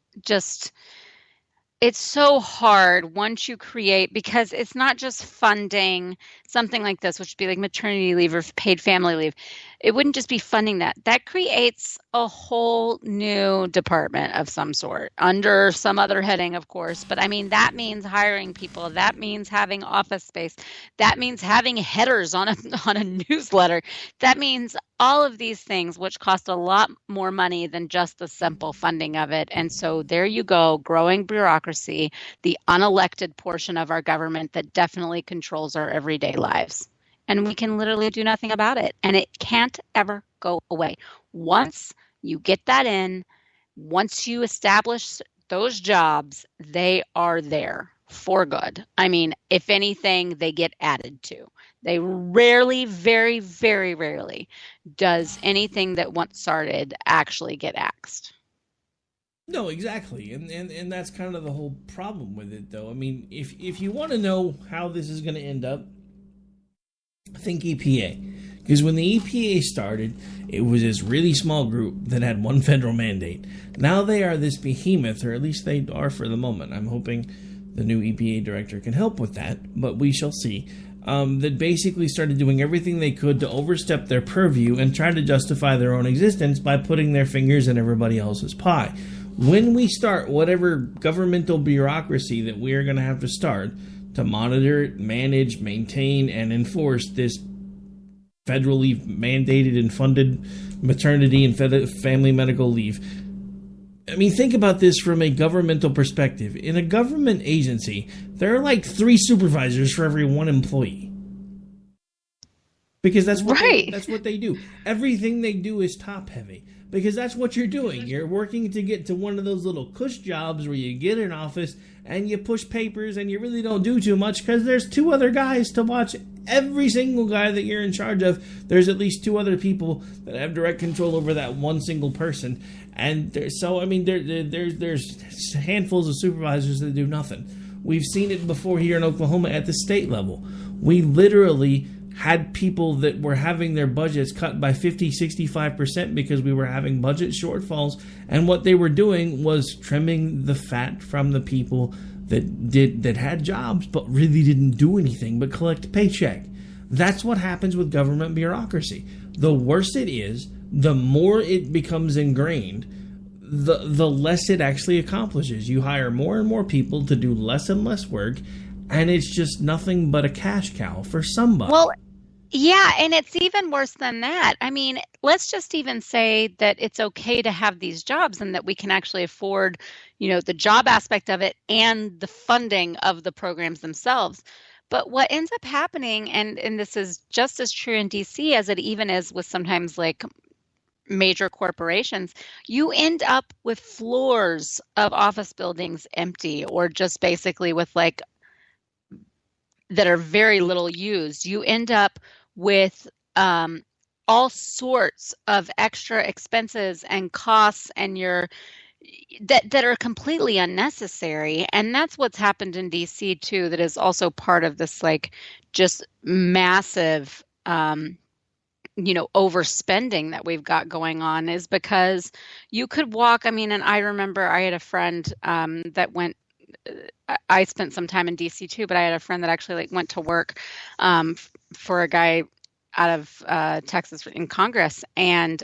so hard once you create, because it's not just funding something like this, which would be like maternity leave or paid family leave. It wouldn't just be funding that. That creates a whole new department of some sort under some other heading, of course. But I mean, that means hiring people. That means having office space. That means having headers on a newsletter. That means all of these things, which cost a lot more money than just the simple funding of it. And so there you go, growing bureaucracy, the unelected portion of our government that definitely controls our everyday lives. And we can literally do nothing about it. And it can't ever go away. Once you get that in, once you establish those jobs, they are there for good. I mean, if anything, they get added to. They rarely, very, very rarely does anything that once started actually get axed. No, exactly. And that's kind of the whole problem with it, though. I mean, if you want to know how this is going to end up, think EPA. Because when the EPA started, it was this really small group that had one federal mandate. Now they are this behemoth, or at least they are for the moment. I'm hoping the new EPA director can help with that, but we shall see. That basically started doing everything they could to overstep their purview and try to justify their own existence by putting their fingers in everybody else's pie. When we start whatever governmental bureaucracy that we are going to have to start to monitor, manage, maintain, and enforce this federally mandated and funded maternity and family medical leave. I mean, think about this from a governmental perspective. In a government agency, there are like 3 supervisors for every 1 employee. Because that's what that's what they do. Everything they do is top heavy. Because that's what you're doing. You're working to get to one of those little cush jobs where you get an office and you push papers and you really don't do too much because there's 2 other guys to watch every single guy that you're in charge of. There's at least 2 other people that have direct control over that one single person. And there's handfuls of supervisors that do nothing. We've seen it before here in Oklahoma at the state level. We literally had people that were having their budgets cut by 50-65% because we were having budget shortfalls, and what they were doing was trimming the fat from the people that had jobs but really didn't do anything but collect a paycheck. That's what happens with government bureaucracy. The worse it is, the more it becomes ingrained, the less it actually accomplishes. You hire more and more people to do less and less work, and it's just nothing but a cash cow for somebody. Well, yeah, and it's even worse than that. I mean, let's just even say that it's okay to have these jobs and that we can actually afford, the job aspect of it and the funding of the programs themselves. But what ends up happening, and this is just as true in DC as it even is with sometimes like major corporations, you end up with floors of office buildings empty or just basically with like that are very little used. You end up with all sorts of extra expenses and costs and that are completely unnecessary. And that's what's happened in DC too, that is also part of this like just massive overspending that we've got going on, is because you could walk. I mean, and I remember I had a friend that went. I spent some time in DC too, but I had a friend that actually went to work for a guy Texas in Congress, and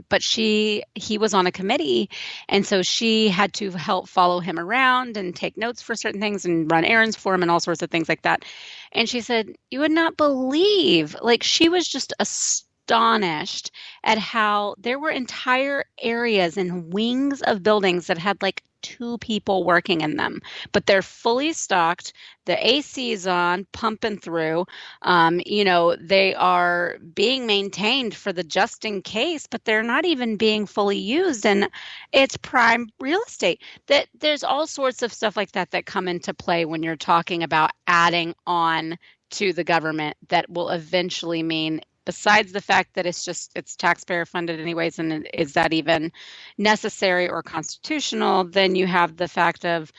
but he was on a committee, and so she had to help follow him around and take notes for certain things and run errands for him and all sorts of things like that. And she said, you would not believe, like, she was just astonished at how there were entire areas and wings of buildings that had like 2 people working in them, but they're fully stocked. The AC is on, pumping through. They are being maintained for the just in case, but they're not even being fully used. And it's prime real estate. That there's all sorts of stuff like that come into play when you're talking about adding on to the government that will eventually mean, besides the fact that it's taxpayer funded anyways, and is that even necessary or constitutional, then you have the fact of,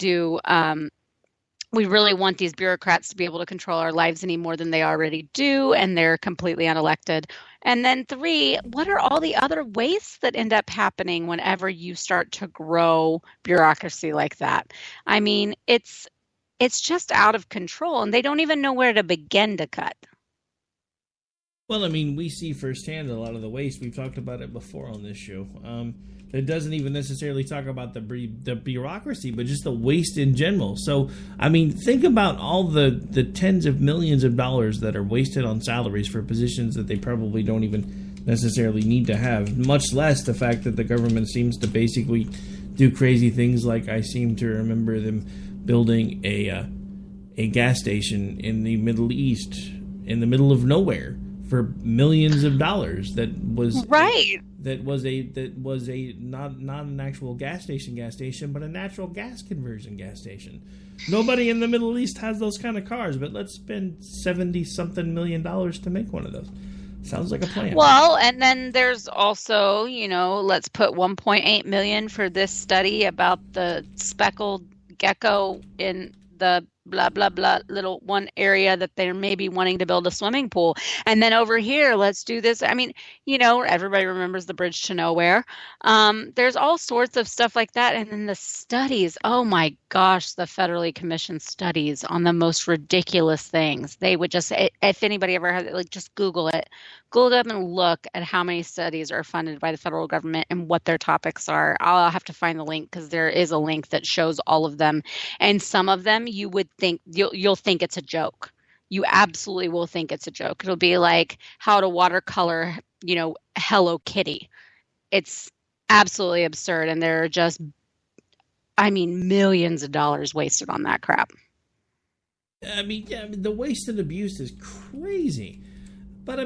we really want these bureaucrats to be able to control our lives any more than they already do, and they're completely unelected. And then 3, what are all the other wastes that end up happening whenever you start to grow bureaucracy like that? I mean, it's just out of control, and they don't even know where to begin to cut. Well, I mean, we see firsthand a lot of the waste. We've talked about it before on this show. It doesn't even necessarily talk about the bureaucracy, but just the waste in general. So, I mean, think about all the tens of millions of dollars that are wasted on salaries for positions that they probably don't even necessarily need to have, much less the fact that the government seems to basically do crazy things like I seem to remember them building a gas station in the Middle East, in the middle of nowhere, for millions of dollars. That was right. That was a not an actual gas station, but a natural gas conversion gas station. Nobody in the Middle East has those kind of cars, but let's spend $70-something million to make one of those. Sounds like a plan. Well, and then there's also, let's put $1.8 million for this study about the speckled gecko in the blah, blah, blah, little one area that they're maybe wanting to build a swimming pool. And then over here, let's do this. I mean, everybody remembers the bridge to nowhere. There's all sorts of stuff like that. And then the studies, oh my gosh, the federally commissioned studies on the most ridiculous things. They would just, if anybody ever had, just Google it up and look at how many studies are funded by the federal government and what their topics are. I'll have to find the link because there is a link that shows all of them. And some of them you would think you'll think it's a joke. You absolutely will think it's a joke. It'll be like how to watercolor, Hello Kitty. It's absolutely absurd. And there are just, millions of dollars wasted on that crap. The waste and abuse is crazy. But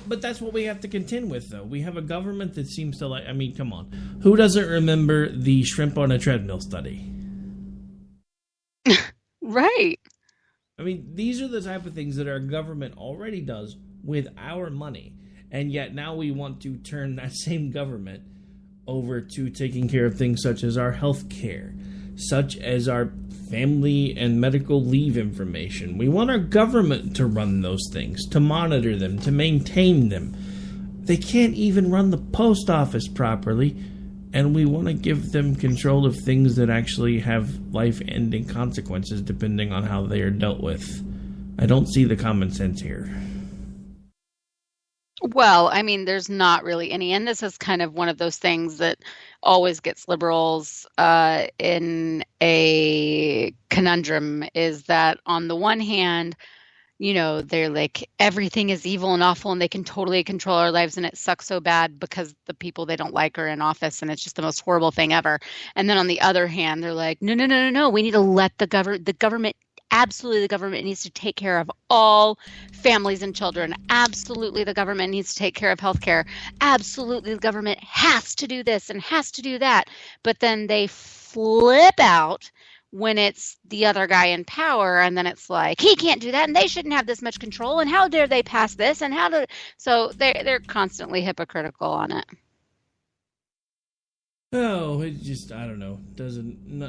but that's what we have to contend with, though. We have a government that seems to come on. Who doesn't remember the shrimp on a treadmill study? Right. These are the type of things that our government already does with our money. And yet now we want to turn that same government over to taking care of things such as our health care, such as our family and medical leave information. We want our government to run those things, to monitor them, to maintain them. They can't even run the post office properly, and we want to give them control of things that actually have life-ending consequences depending on how they are dealt with. I don't see the common sense here. Well, there's not really any, and this is kind of one of those things that always gets liberals in a conundrum, is that on the one hand, they're like, everything is evil and awful and they can totally control our lives and it sucks so bad because the people they don't like are in office and it's just the most horrible thing ever. And then on the other hand, they're like, no, we need to let the government, absolutely the government needs to take care of all families and children. Absolutely the government needs to take care of healthcare. Absolutely the government has to do this and has to do that. But then they flip out when it's the other guy in power, and then it's like, he can't do that and they shouldn't have this much control and how dare they pass this and so they're constantly hypocritical on it. Oh, it just, I don't know,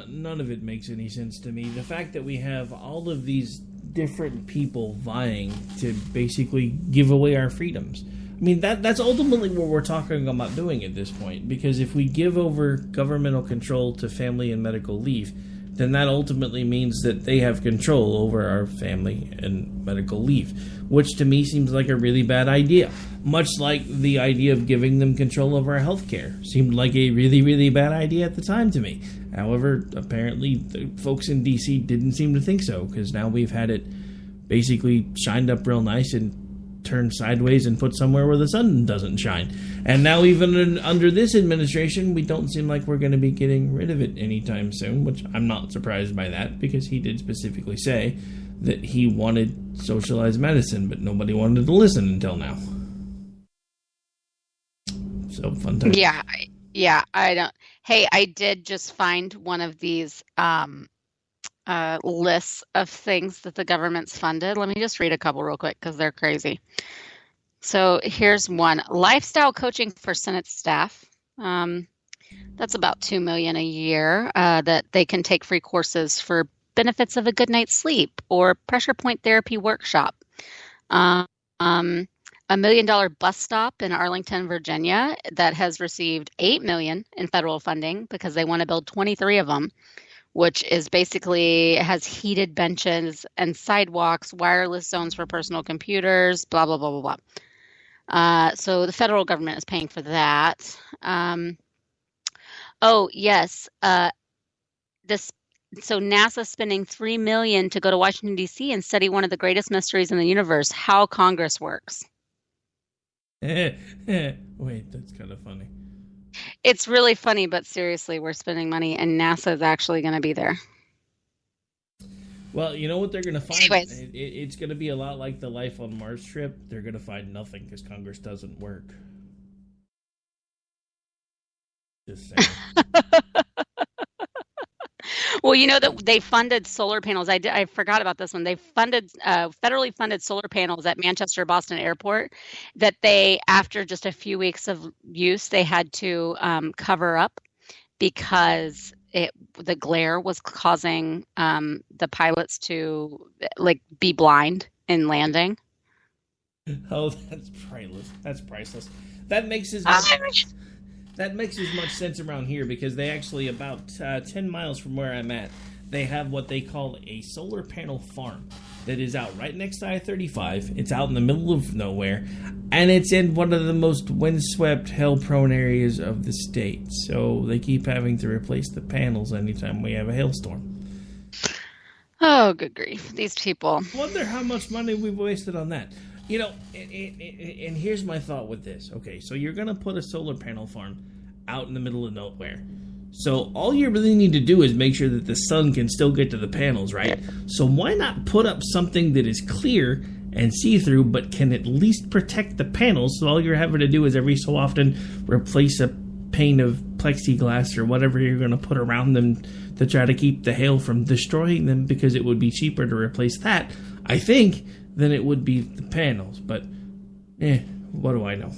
none of it makes any sense to me. The fact that we have all of these different people vying to basically give away our freedoms. That's ultimately what we're talking about doing at this point, because if we give over governmental control to family and medical leave, then that ultimately means that they have control over our family and medical leave, which to me seems like a really bad idea. Much like the idea of giving them control over our health care seemed like a really, really bad idea at the time to me. However, apparently the folks in D.C. didn't seem to think so, because now we've had it basically shined up real nice and turned sideways and put somewhere where the sun doesn't shine. And now even under this administration, we don't seem like we're going to be getting rid of it anytime soon, which I'm not surprised by that, because he did specifically say that he wanted socialized medicine, but nobody wanted to listen until now. So, fun time. Yeah, I don't... Hey, I did just find one of these lists of things that the government's funded. Let me just read a couple real quick because they're crazy. So here's one: lifestyle coaching for Senate staff. That's about $2 million a year that they can take free courses for benefits of a good night's sleep or pressure point therapy workshop. $1 million bus stop in Arlington, Virginia, that has received $8 million in federal funding because they want to build 23 of them, which is basically has heated benches and sidewalks, wireless zones for personal computers, blah, blah, blah, blah, blah. So the federal government is paying for that. So NASA spending $3 million to go to Washington, D.C. and study one of the greatest mysteries in the universe, how Congress works. Wait, that's kind of funny. It's really funny, but seriously, we're spending money, and NASA is actually going to be there. Well, you know what they're going to find? Anyways. It's going to be a lot like the Life on Mars trip. They're going to find nothing because Congress doesn't work. Just saying. Well, you know that they funded solar panels. I forgot about this one. They funded federally funded solar panels at Manchester Boston Airport that they, after just a few weeks of use, they had to cover up because the glare was causing the pilots to be blind in landing. Oh, that's priceless. That's priceless. That makes as much. That makes as much sense around here because they actually, about 10 miles from where I'm at, they have what they call a solar panel farm that is out right next to I-35. It's out in the middle of nowhere, and it's in one of the most windswept, hail-prone areas of the state. So they keep having to replace the panels anytime we have a hailstorm. Oh, good grief. These people. I wonder how much money we've wasted on that. You know, and here's my thought with this. Okay, so you're going to put a solar panel farm out in the middle of nowhere. So all you really need to do is make sure that the sun can still get to the panels, right? So why not put up something that is clear and see-through but can at least protect the panels, so all you're having to do is every so often replace a pane of plexiglass or whatever you're going to put around them to try to keep the hail from destroying them, because it would be cheaper to replace that, I think, than it would be the panels. But, what do I know?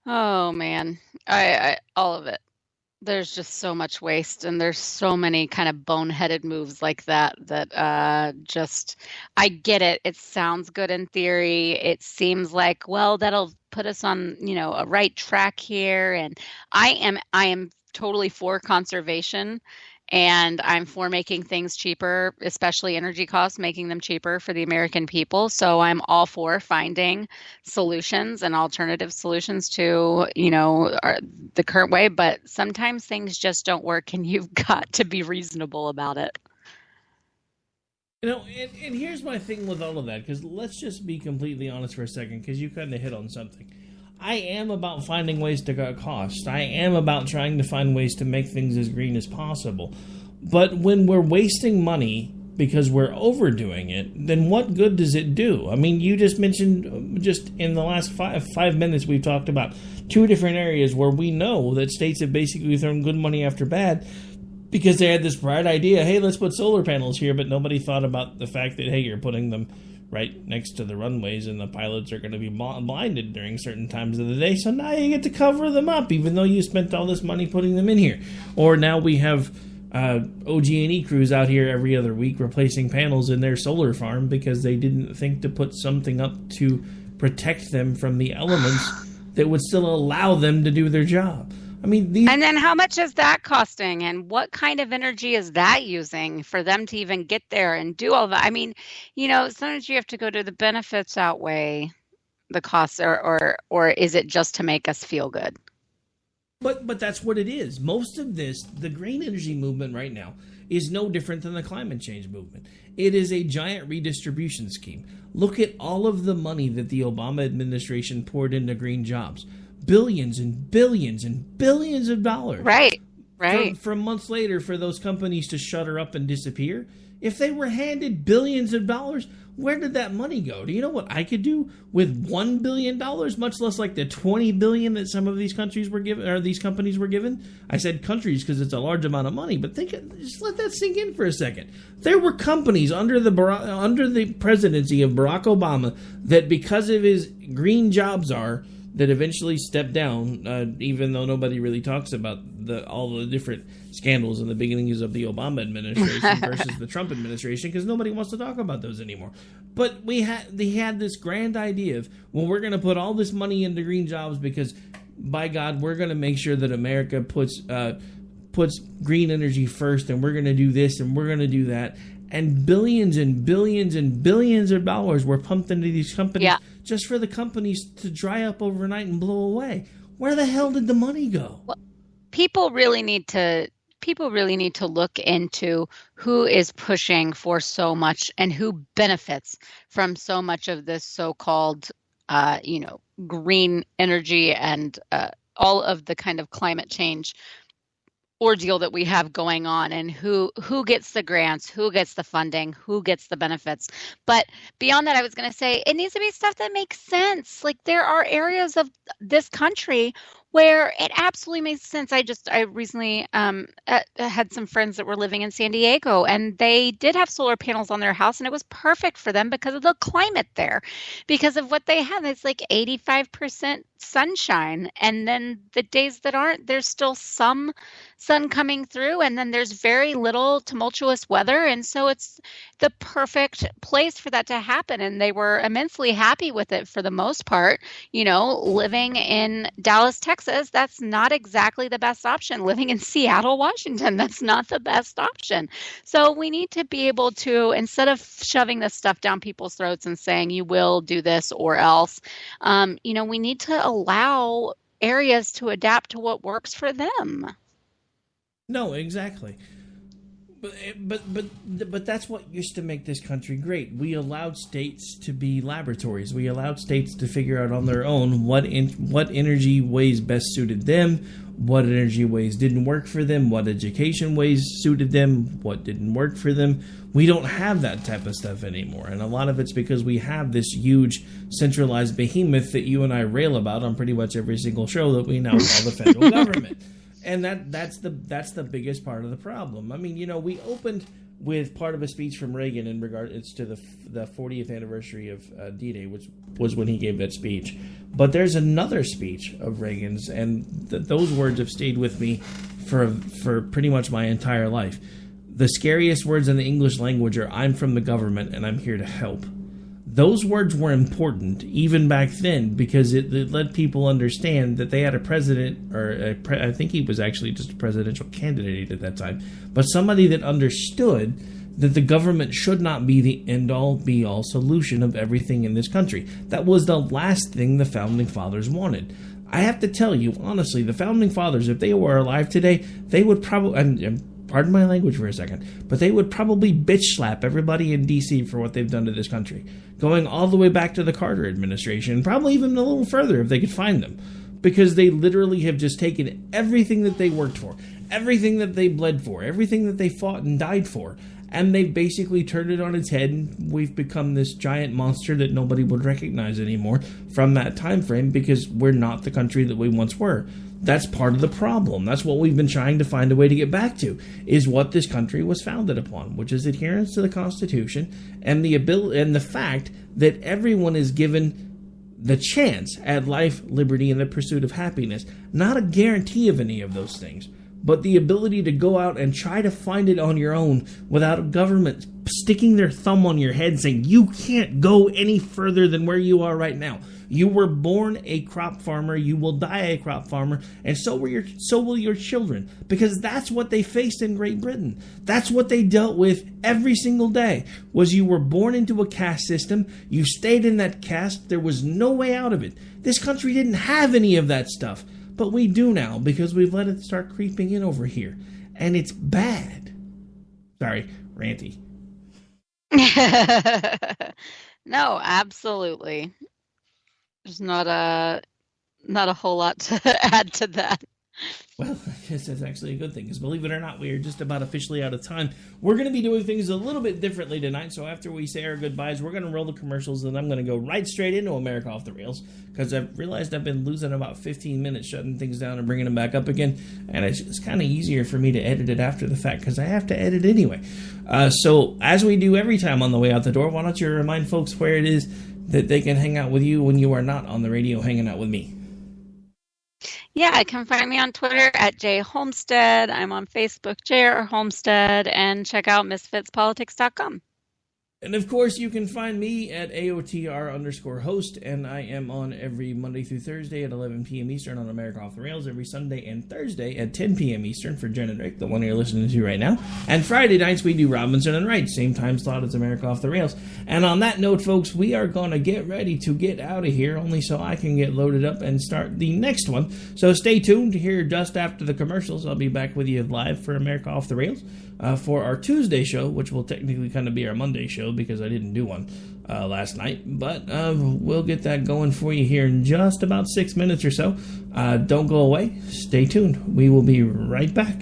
Oh, man. I all of it. There's just so much waste, and there's so many kind of boneheaded moves like that I get it. It sounds good in theory. It seems like, well, that'll put us on, a right track here. And I am totally for conservation. And I'm for making things cheaper, especially energy costs, making them cheaper for the American people. So I'm all for finding solutions and alternative solutions to, the current way. But sometimes things just don't work, and you've got to be reasonable about it. And here's my thing with all of that, because let's just be completely honest for a second, because you kind of hit on something. I am about finding ways to cut costs. I am about trying to find ways to make things as green as possible. But when we're wasting money because we're overdoing it, then what good does it do? I mean, you just mentioned, just in the last five minutes, we've talked about two different areas where we know that states have basically thrown good money after bad because they had this bright idea, hey, let's put solar panels here, but nobody thought about the fact that, hey, you're putting them right next to the runways, and the pilots are going to be blinded during certain times of the day. So now you get to cover them up, even though you spent all this money putting them in here. Or now we have OG&E crews out here every other week replacing panels in their solar farm because they didn't think to put something up to protect them from the elements that would still allow them to do their job. I mean, and then how much is that costing, and what kind of energy is that using for them to even get there and do all that? I mean, sometimes you have to go to the benefits outweigh the costs, or is it just to make us feel good? But that's what it is. Most of this, the green energy movement right now, is no different than the climate change movement. It is a giant redistribution scheme. Look at all of the money that the Obama administration poured into green jobs. Billions and billions and billions of dollars. Right. For months later, for those companies to shutter up and disappear. If they were handed billions of dollars, where did that money go? Do you know what I could do with $1 billion, much less like the $20 billion that some of these countries were given, or these companies were given? I said countries because it's a large amount of money, but just let that sink in for a second. There were companies under the presidency of Barack Obama that, because of his green jobs that eventually stepped down, even though nobody really talks about all the different scandals in the beginnings of the Obama administration versus the Trump administration, because nobody wants to talk about those anymore. But they had this grand idea of, well, we're going to put all this money into green jobs because, by God, we're going to make sure that America puts green energy first, and we're going to do this and we're going to do that. And billions and billions and billions of dollars were pumped into these companies just for the companies to dry up overnight and blow away. Where the hell did the money go? Well, people really need to look into who is pushing for so much and who benefits from so much of this so-called, green energy and all of the kind of climate change ordeal that we have going on, and who gets the grants, who gets the funding, who gets the benefits. But beyond that, I was going to say it needs to be stuff that makes sense. Like, there are areas of this country where it absolutely makes sense. I recently had some friends that were living in San Diego, and they did have solar panels on their house, and it was perfect for them because of the climate there, because of what they have. It's like 85% sunshine, and then the days that aren't, there's still some sun coming through, and then there's very little tumultuous weather, and so it's the perfect place for that to happen. And they were immensely happy with it for the most part. Living in Dallas, Texas, that's not exactly the best option. Living in Seattle, Washington, that's not the best option. So we need to be able to, instead of shoving this stuff down people's throats and saying you will do this or else, we need to allow areas to adapt to what works for them. No, exactly. But that's what used to make this country great. We allowed states to be laboratories. We allowed states to figure out on their own what energy ways best suited them, what energy ways didn't work for them, what education ways suited them, what didn't work for them. We don't have that type of stuff anymore, and a lot of it's because we have this huge centralized behemoth that you and I rail about on pretty much every single show that we now call the federal government. And that's the biggest part of the problem. I mean, we opened with part of a speech from Reagan in regard to the 40th anniversary of D-Day, which was when he gave that speech. But there's another speech of Reagan's, and those words have stayed with me for pretty much my entire life. The scariest words in the English language are, "I'm from the government and I'm here to help." Those words were important even back then because it let people understand that they had a president, I think he was actually just a presidential candidate at that time, but somebody that understood that the government should not be the end-all, be-all solution of everything in this country. That was the last thing the Founding Fathers wanted. I have to tell you, honestly, the Founding Fathers, if they were alive today, they would probably... Pardon my language for a second, but they would probably bitch slap everybody in D.C. for what they've done to this country, going all the way back to the Carter administration, probably even a little further if they could find them, because they literally have just taken everything that they worked for, everything that they bled for, everything that they fought and died for, and they've basically turned it on its head, and we've become this giant monster that nobody would recognize anymore from that time frame because we're not the country that we once were. That's part of the problem. That's what we've been trying to find a way to get back to, is what this country was founded upon, which is adherence to the Constitution and the ability and the fact that everyone is given the chance at life, liberty, and the pursuit of happiness. Not a guarantee of any of those things, but the ability to go out and try to find it on your own without a government sticking their thumb on your head saying you can't go any further than where you are right now. You were born a crop farmer, you will die a crop farmer, and so will your children, because that's what they faced in Great Britain. That's what they dealt with every single day, was you were born into a caste system, you stayed in that caste, there was no way out of it. This country didn't have any of that stuff, but we do now, because we've let it start creeping in over here, and it's bad. Sorry, ranty. No, absolutely. There's not a whole lot to add to that. Well, I guess that's actually a good thing, because believe it or not, we are just about officially out of time. We're going to be doing things a little bit differently tonight, so after we say our goodbyes, we're going to roll the commercials, and I'm going to go right straight into America Off the Rails, because I've realized I've been losing about 15 minutes shutting things down and bringing them back up again, and it's kind of easier for me to edit it after the fact, because I have to edit anyway. So, as we do every time on the way out the door, why don't you remind folks where it is that they can hang out with you when you are not on the radio hanging out with me? Yeah, you can find me on Twitter at jholmstead. I'm on Facebook, JR Homestead, and check out misfitspolitics.com. And of course, you can find me at AoTR_host, and I am on every Monday through Thursday at 11 p.m. Eastern on America Off the Rails, every Sunday and Thursday at 10 p.m. Eastern for Jenn and Rick, the one you're listening to right now. And Friday nights, we do Robinson and Wright, same time slot as America Off the Rails. And on that note, folks, we are going to get ready to get out of here, only so I can get loaded up and start the next one. So stay tuned to hear just after the commercials. I'll be back with you live for America Off the Rails. For our Tuesday show, which will technically kind of be our Monday show because I didn't do one last night. But we'll get that going for you here in just about 6 minutes or so. Don't go away. Stay tuned. We will be right back.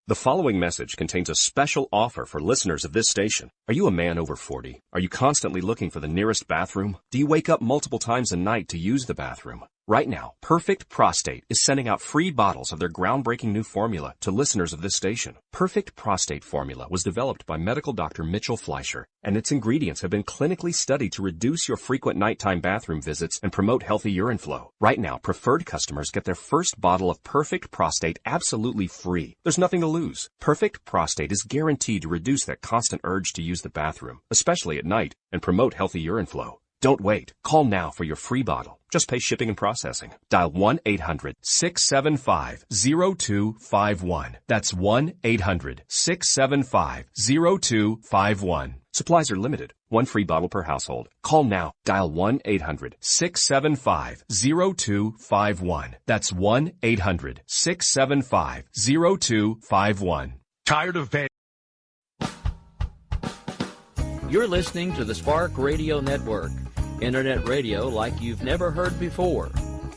The following message contains a special offer for listeners of this station. Are you a man over 40? Are you constantly looking for the nearest bathroom? Do you wake up multiple times a night to use the bathroom? Right now, Perfect Prostate is sending out free bottles of their groundbreaking new formula to listeners of this station. Perfect Prostate formula was developed by medical doctor Mitchell Fleischer, and its ingredients have been clinically studied to reduce your frequent nighttime bathroom visits and promote healthy urine flow. Right now, preferred customers get their first bottle of Perfect Prostate absolutely free. There's nothing to lose. Perfect Prostate is guaranteed to reduce that constant urge to use the bathroom, especially at night, and promote healthy urine flow. Don't wait. Call now for your free bottle. Just pay shipping and processing. Dial 1-800-675-0251. That's 1-800-675-0251. Supplies are limited. One free bottle per household. Call now. Dial 1-800-675-0251. That's 1-800-675-0251. Tired of paying? You're listening to the Spark Radio Network, internet radio like you've never heard before.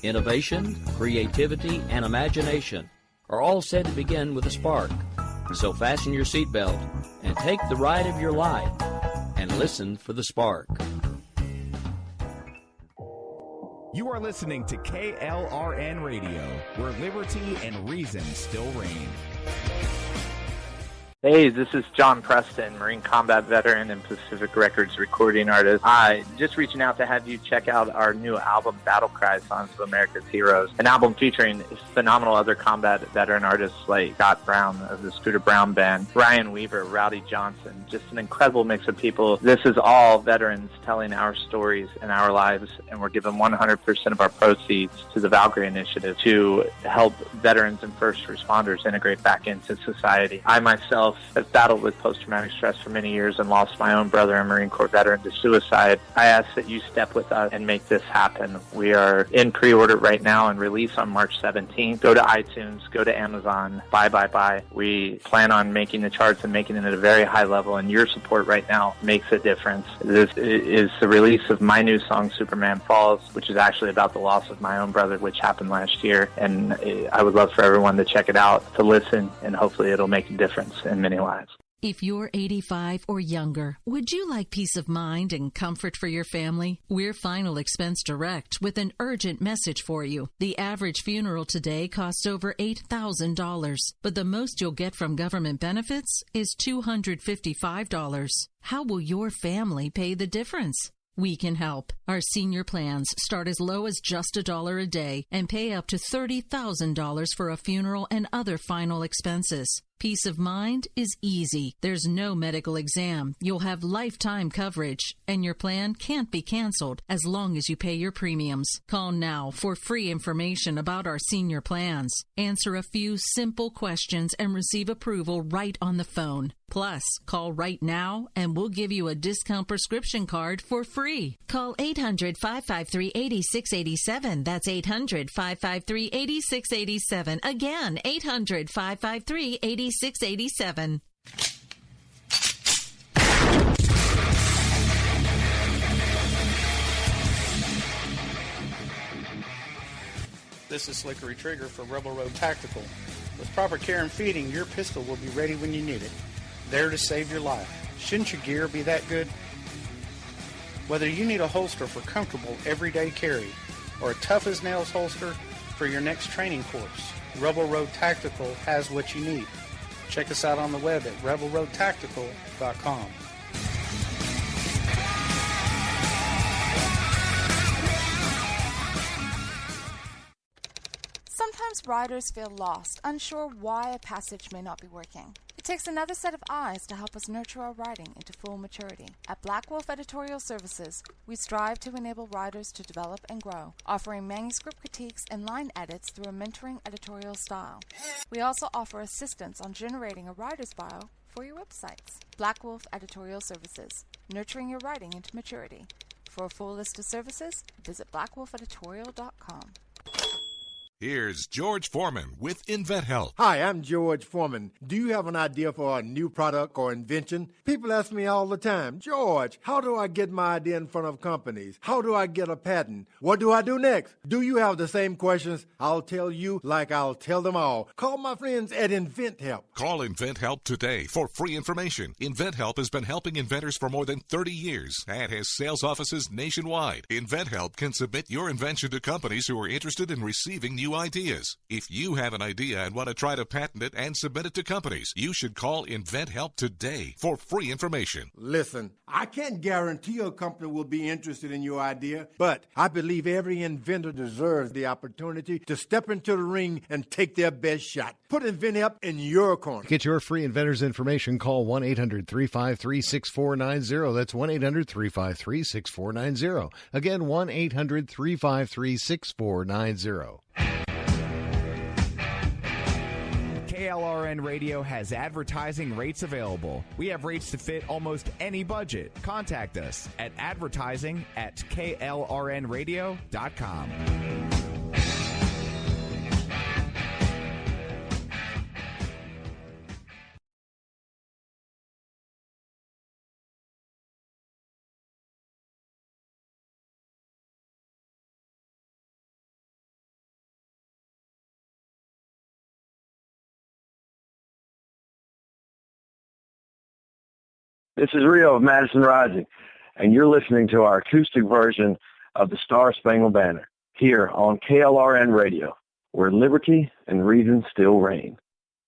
Innovation, creativity, and imagination are all said to begin with a spark. So fasten your seatbelt and take the ride of your life and listen for the spark. You are listening to KLRN Radio, where liberty and reason still reign. Hey, this is John Preston, Marine combat veteran and Pacific Records recording artist. Just reaching out to have you check out our new album, Battle Cry, Songs of America's Heroes, an album featuring phenomenal other combat veteran artists like Scott Brown of the Scooter Brown Band, Ryan Weaver, Rowdy Johnson, just an incredible mix of people. This is all veterans telling our stories and our lives, and we're giving 100% of our proceeds to the Valkyrie Initiative to help veterans and first responders integrate back into society. I myself have battled with post-traumatic stress for many years and lost my own brother, a Marine Corps veteran, to suicide. I ask that you step with us and make this happen. We are in pre-order right now and release on March 17th. Go to iTunes, go to Amazon, buy. We plan on making the charts and making it at a very high level, and your support right now makes a difference. This is the release of my new song, Superman Falls, which is actually about the loss of my own brother, which happened last year, and I would love for everyone to check it out, to listen, and hopefully it'll make a difference in many lives. If you're 85 or younger, would you like peace of mind and comfort for your family? We're Final Expense Direct with an urgent message for you. The average funeral today costs over $8,000, but the most you'll get from government benefits is $255. How will your family pay the difference? We can help. Our senior plans start as low as just $1 a day and pay up to $30,000 for a funeral and other final expenses. Peace of mind is easy. There's no medical exam. You'll have lifetime coverage, and your plan can't be canceled as long as you pay your premiums. Call now for free information about our senior plans. Answer a few simple questions and receive approval right on the phone. Plus, call right now and we'll give you a discount prescription card for free. Call 800-553-8687. That's 800-553-8687. Again, 800-553-8687. 8687. This is Slickery Trigger for Rebel Road Tactical. With proper care and feeding, your pistol will be ready when you need it, there to save your life. Shouldn't your gear be that good? Whether you need a holster for comfortable everyday carry or a tough-as-nails holster for your next training course, Rebel Road Tactical has what you need. Check us out on the web at rebelroadtactical.com. Sometimes riders feel lost, unsure why a passage may not be working. It takes another set of eyes to help us nurture our writing into full maturity. At Black Wolf Editorial Services, we strive to enable writers to develop and grow, offering manuscript critiques and line edits through a mentoring editorial style. We also offer assistance on generating a writer's bio for your websites. Black Wolf Editorial Services, nurturing your writing into maturity. For a full list of services, visit blackwolfeditorial.com. Here's George Foreman with InventHelp. Hi, I'm George Foreman. Do you have an idea for a new product or invention? People ask me all the time, George, how do I get my idea in front of companies? How do I get a patent? What do I do next? Do you have the same questions? I'll tell you like I'll tell them all. Call my friends at InventHelp. Call InventHelp today for free information. InventHelp has been helping inventors for more than 30 years and has sales offices nationwide. InventHelp can submit your invention to companies who are interested in receiving new ideas. If you have an idea and want to try to patent it and submit it to companies, you should call InventHelp today for free information. Listen, I can't guarantee a company will be interested in your idea, but I believe every inventor deserves the opportunity to step into the ring and take their best shot. Put InventHelp in your corner. To get your free inventor's information, call 1-800-353-6490. That's 1-800-353-6490. Again, 1-800-353-6490. KLRN Radio has advertising rates available. We have rates to fit almost any budget. Contact us at advertising@klrnradio.com. This is Rio of Madison Rising, and you're listening to our acoustic version of the Star Spangled Banner here on KLRN Radio, where liberty and reason still reign.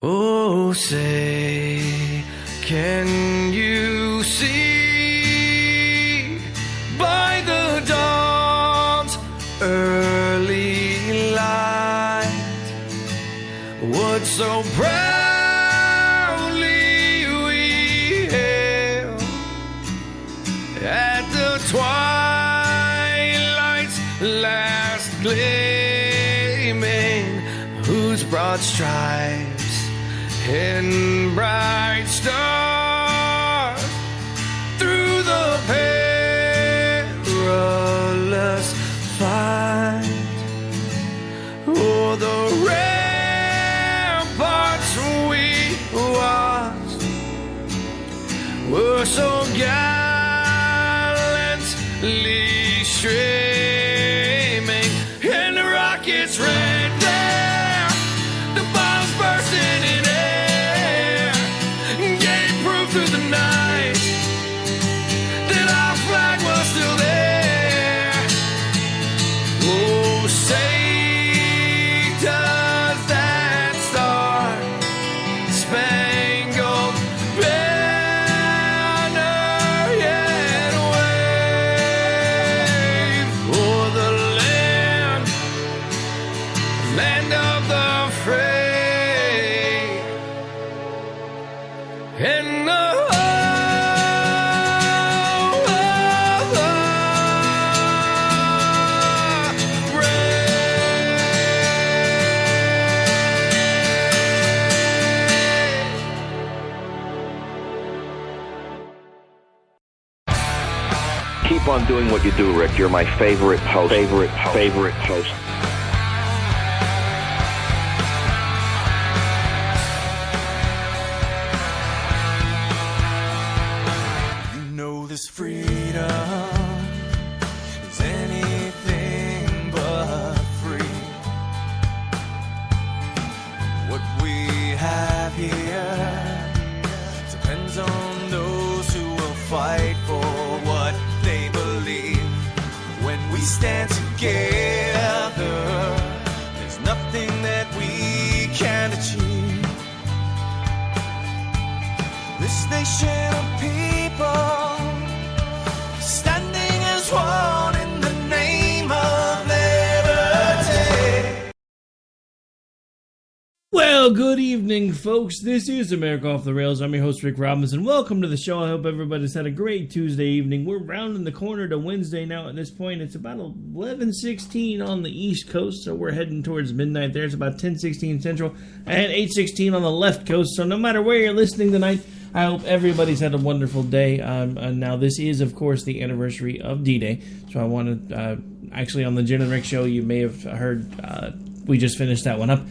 Oh, say, can you see by the dawn's early light what so proudly we hailed at the twilight's last gleaming, whose broad stripes and bright stars through the perilous fight, o'er the ramparts we watched were so gallantly streaming, and the rockets ran down, the bombs bursting in air, gave proof And Keep on doing what you do, Rick. You're my favorite host. Favorite host. you know this freedom is anything but free. What we have here depends on those who will fight for what they believe. When we stand together, there's nothing that we can't achieve. This nation of people standing as one in the name of liberty. Well, good evening, folks. This is America Off the Rails. I'm your host, Rick Robinson. Welcome to the show. I hope everybody's had a great Tuesday evening. We're rounding the corner to Wednesday now. At this point, it's about 11:16 on the East Coast, so we're heading towards midnight there. It's about 10:16 Central and 8:16 on the left coast. So no matter where you're listening tonight, I hope everybody's had a wonderful day. Now, this is, of course, the anniversary of D-Day. So I want to, actually, on the Jenn and Rick show, you may have heard, we just finished that one up.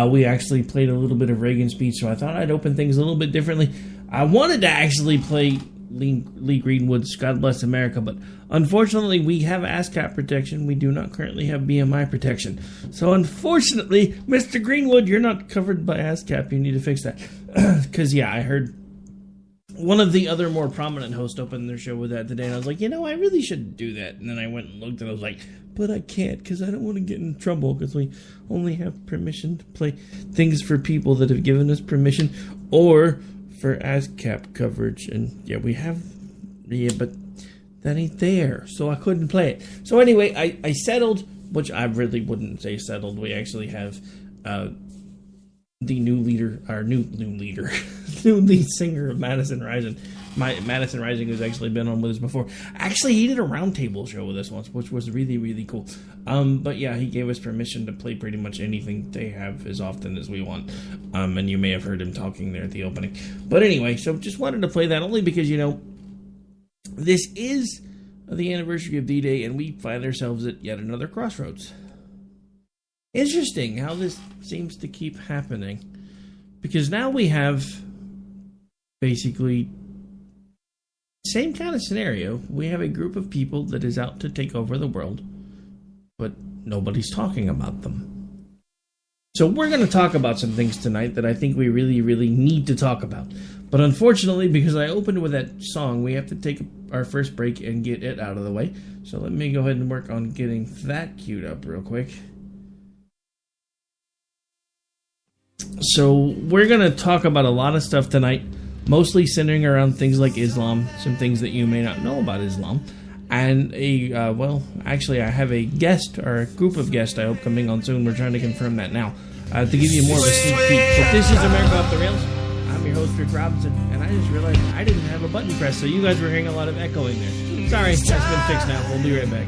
We actually played a little bit of Reagan's speech, so I thought I'd open things a little bit differently. I wanted to actually play Lee Greenwood's God Bless America, but unfortunately, we have ASCAP protection. We do not currently have BMI protection. So unfortunately, Mr. Greenwood, you're not covered by ASCAP. You need to fix that. Because, yeah, I heard one of the other more prominent hosts opened their show with that today, and I was like, I really shouldn't do that. And then I went and looked, and I was like, but I can't, because I don't want to get in trouble, because we only have permission to play things for people that have given us permission, or for ASCAP coverage. And yeah, we have, but that ain't there, so I couldn't play it. So anyway, I settled, which I really wouldn't say settled. We actually have the new leader, our new leader, new lead singer of Madison Rising. Madison Rising, who's actually been on with us before. Actually, he did a roundtable show with us once, which was really, really cool. But yeah, he gave us permission to play pretty much anything they have as often as we want. And you may have heard him talking there at the opening. But anyway, so just wanted to play that only because, this is the anniversary of D-Day, and we find ourselves at yet another crossroads. Interesting how this seems to keep happening. Because now we have basically same kind of scenario. We have a group of people that is out to take over the world, but nobody's talking about them. So we're going to talk about some things tonight that I think we really, really need to talk about. But unfortunately, because I opened with that song, we have to take our first break and get it out of the way. So let me go ahead and work on getting that queued up real quick. So we're going to talk about a lot of stuff tonight, mostly centering around things like Islam, some things that you may not know about Islam, and actually I have a guest, or a group of guests, I hope, coming on soon. We're trying to confirm that now, to give you more of a sneak peek. But this is America Off the Rails. I'm your host, Rick Robinson, and I just realized I didn't have a button press, so you guys were hearing a lot of echoing there. Sorry, that's been fixed now. We'll be right back.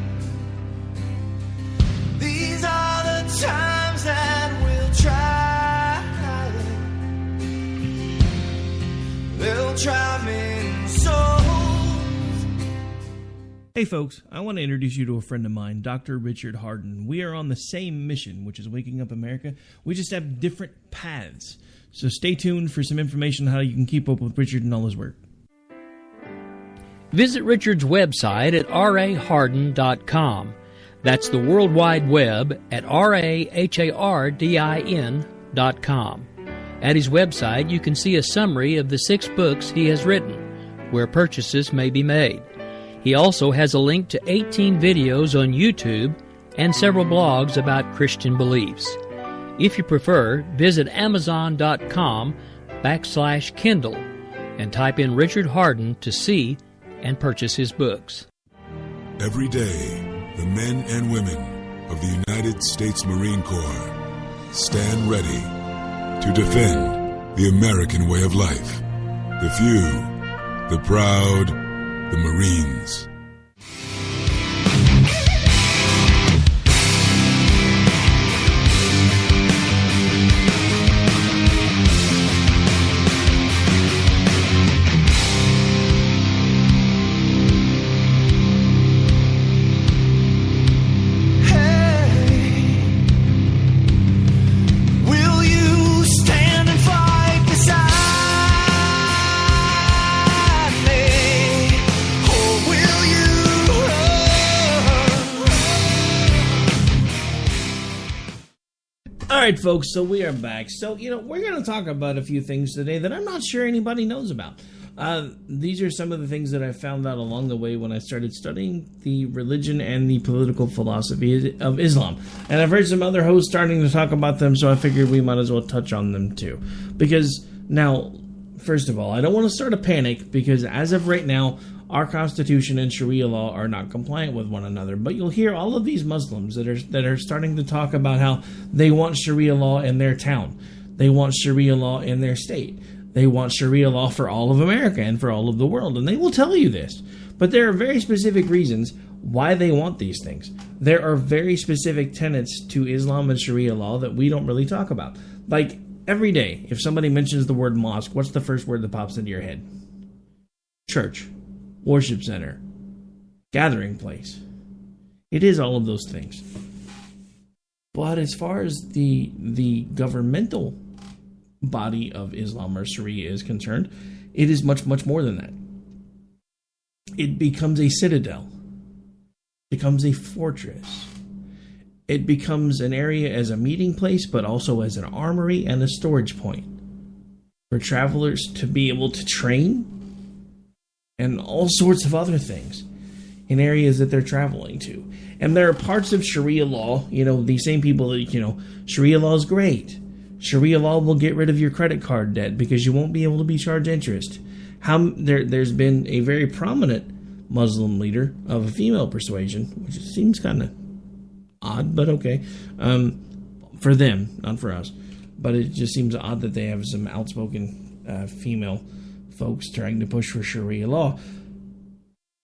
These are the times that we'll try. They'll try me souls. Hey folks, I want to introduce you to a friend of mine, Dr. Richard Harden. We are on the same mission, which is waking up America. We just have different paths. So stay tuned for some information on how you can keep up with Richard and all his work. Visit Richard's website at rahardin.com. That's the World Wide Web at rahardin.com. At his website, you can see a summary of the 6 books he has written, where purchases may be made. He also has a link to 18 videos on YouTube and several blogs about Christian beliefs. If you prefer, visit Amazon.com/Kindle and type in Richard Harden to see and purchase his books. Every day, the men and women of the United States Marine Corps stand ready to defend the American way of life. The few, the proud, the Marines. All right, folks, so we are back. So, we're going to talk about a few things today that I'm not sure anybody knows about. These are some of the things that I found out along the way when I started studying the religion and the political philosophy of Islam. And I've heard some other hosts starting to talk about them, so I figured we might as well touch on them too. Because now, first of all, I don't want to start a panic, because as of right now, our Constitution and Sharia law are not compliant with one another. But you'll hear all of these Muslims that are starting to talk about how they want Sharia law in their town. They want Sharia law in their state. They want Sharia law for all of America and for all of the world. And they will tell you this. But there are very specific reasons why they want these things. There are very specific tenets to Islam and Sharia law that we don't really talk about. Like, every day, if somebody mentions the word mosque, what's the first word that pops into your head? Church. Worship center, gathering place. It is all of those things. But as far as the governmental body of Islam or Sharia is concerned, it is much, much more than that. It becomes a citadel. It becomes a fortress. It becomes an area as a meeting place, but also as an armory and a storage point for travelers to be able to train and all sorts of other things in areas that they're traveling to. And there are parts of Sharia law, these same people that, Sharia law is great. Sharia law will get rid of your credit card debt because you won't be able to be charged interest. There's been a very prominent Muslim leader of a female persuasion, which seems kind of odd, but okay. For them, not for us. But it just seems odd that they have some outspoken female folks trying to push for Sharia law.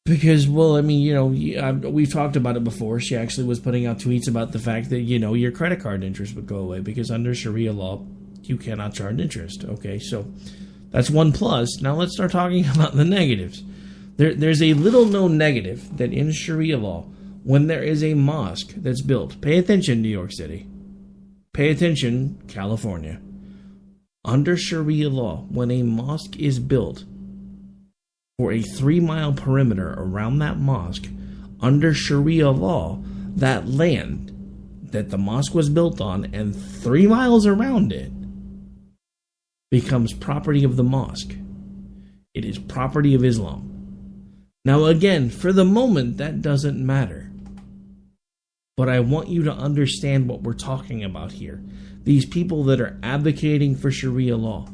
Because, we've talked about it before. She actually was putting out tweets about the fact that, your credit card interest would go away because under Sharia law, you cannot charge interest. Okay, so that's one plus. Now let's start talking about the negatives. There's a little known negative that in Sharia law, when there is a mosque that's built, pay attention, New York City. Pay attention, California. Under Sharia law, when a mosque is built for a 3-mile perimeter around that mosque, under Sharia law, that land that the mosque was built on and 3 miles around it becomes property of the mosque. It is property of Islam. Now again, for the moment, that doesn't matter. But I want you to understand what we're talking about here. These people that are advocating for Sharia law,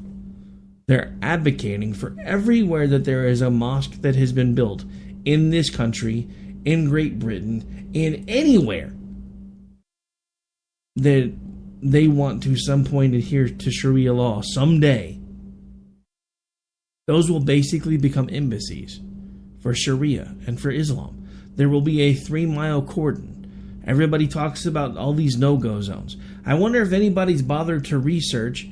they're advocating for everywhere that there is a mosque that has been built in this country, in Great Britain, in anywhere that they want to some point adhere to Sharia law someday. Those will basically become embassies for Sharia and for Islam. There will be a 3-mile cordon. Everybody talks about all these no-go zones. I wonder if anybody's bothered to research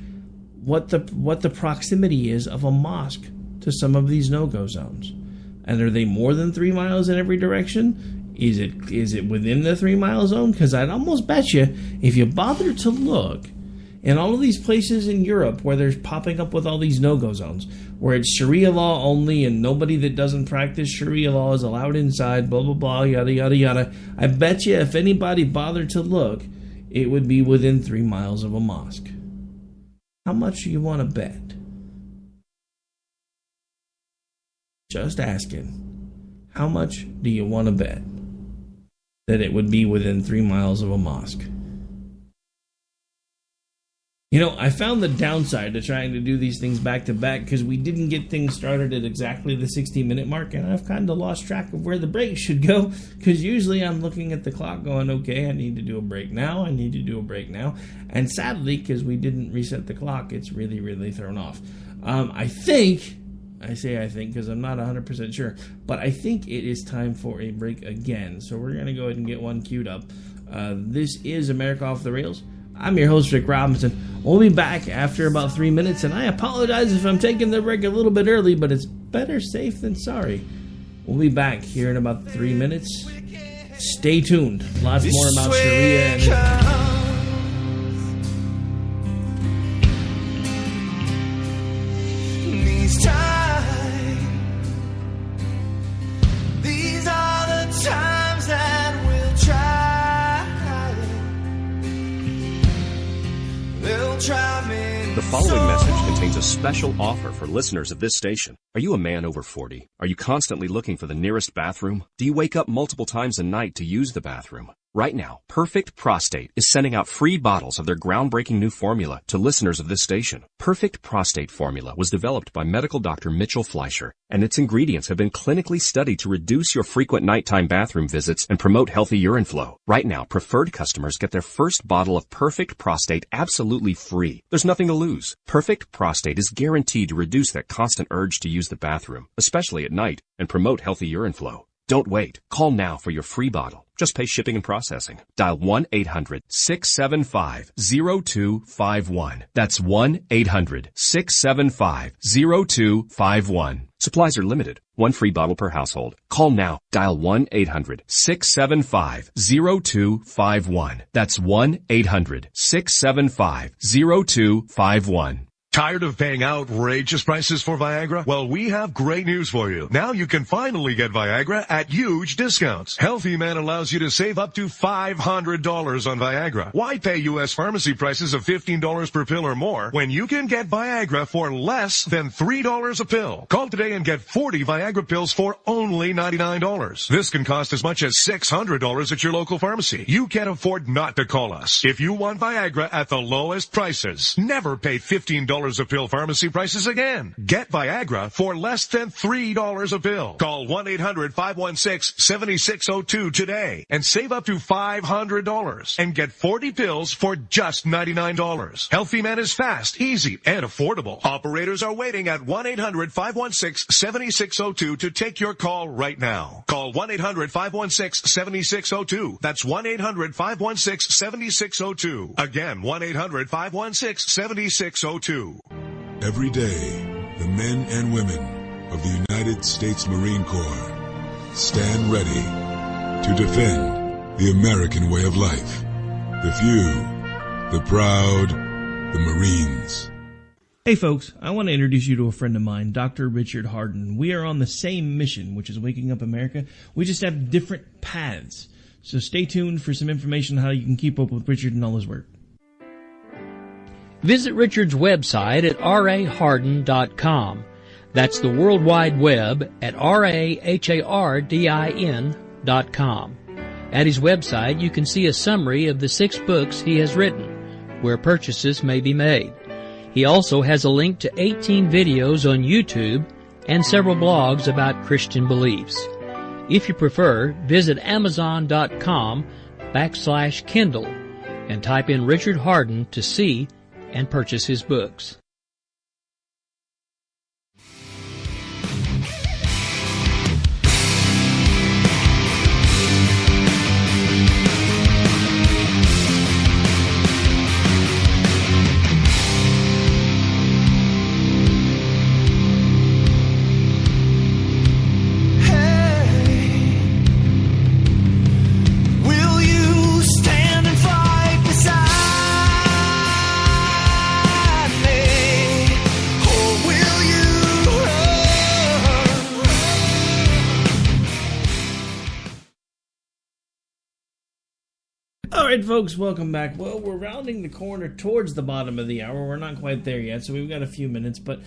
what the proximity is of a mosque to some of these no-go zones. And are they more than 3 miles in every direction? Is it within the 3-mile zone? Because I'd almost bet you, if you bother to look in all of these places in Europe where they're popping up with all these no-go zones, where it's Sharia law only and nobody that doesn't practice Sharia law is allowed inside, blah, blah, blah, yada, yada, yada. I bet you if anybody bothered to look, it would be within 3 miles of a mosque. How much do you want to bet? Just asking. How much do you want to bet that it would be within 3 miles of a mosque? I found the downside to trying to do these things back to back because we didn't get things started at exactly the 60-minute mark, and I've kind of lost track of where the break should go because usually I'm looking at the clock going, okay, I need to do a break now, and sadly, because we didn't reset the clock, it's really, really thrown off. I think I say I think because I'm not 100% sure. But I think it is time for a break again. So we're going to go ahead and get one queued up. This is America Off the Rails. I'm your host, Rick Robinson. We'll be back after about 3 minutes, and I apologize if I'm taking the break a little bit early, but it's better safe than sorry. We'll be back here in about 3 minutes. Stay tuned. Lots more about Sharia and... These are the times that we'll try. They'll try me. The following message contains a special offer for listeners of this station. Are you a man over 40? Are you constantly looking for the nearest bathroom? Do you wake up multiple times a night to use the bathroom? Right now, Perfect Prostate is sending out free bottles of their groundbreaking new formula to listeners of this station. Perfect Prostate formula was developed by medical doctor Mitchell Fleischer, and its ingredients have been clinically studied to reduce your frequent nighttime bathroom visits and promote healthy urine flow. Right now, preferred customers get their first bottle of Perfect Prostate absolutely free. There's nothing to lose. Perfect Prostate is guaranteed to reduce that constant urge to use the bathroom, especially at night, and promote healthy urine flow. Don't wait. Call now for your free bottle. Just pay shipping and processing. Dial 1-800-675-0251. That's 1-800-675-0251. Supplies are limited. One free bottle per household. Call now. Dial 1-800-675-0251. That's 1-800-675-0251. Tired of paying outrageous prices for Viagra? Well, we have great news for you. Now you can finally get Viagra at huge discounts. Healthy Man allows you to save up to $500 on Viagra. Why pay U.S. pharmacy prices of $15 per pill or more when you can get Viagra for less than $3 a pill? Call today and get 40 Viagra pills for only $99. This can cost as much as $600 at your local pharmacy. You can't afford not to call us. If you want Viagra at the lowest prices, never pay $15 a pill pharmacy prices again. Get Viagra for less than $3 a pill. Call 1-800-516-7602 today and save up to $500 and get 40 pills for just $99. Healthy Man is fast, easy, and affordable. Operators are waiting at 1-800-516-7602 to take your call right now. Call 1-800-516-7602. That's 1-800-516-7602. Again, 1-800-516-7602. Every day, the men and women of the United States Marine Corps stand ready to defend the American way of life. The few, the proud, the Marines. Hey folks, I want to introduce you to a friend of mine, Dr. Richard Harden. We are on the same mission, which is waking up America. We just have different paths. So stay tuned for some information on how you can keep up with Richard and all his work. Visit Richard's website at rahardin.com. That's the World Wide Web at rahardin.com. At his website, you can see a summary of the 6 books he has written, where purchases may be made. He also has a link to 18 videos on YouTube and several blogs about Christian beliefs. If you prefer, visit amazon.com/Kindle and type in Richard Harden to see and purchase his books. Alright folks, welcome back. Well, we're rounding the corner towards the bottom of the hour. We're not quite there yet, so we've got a few minutes, but...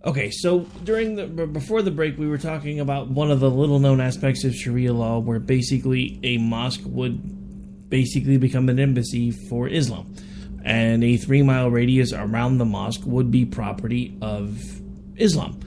Okay, so before the break, we were talking about one of the little-known aspects of Sharia law, where basically a mosque would basically become an embassy for Islam. And a 3-mile radius around the mosque would be property of Islam.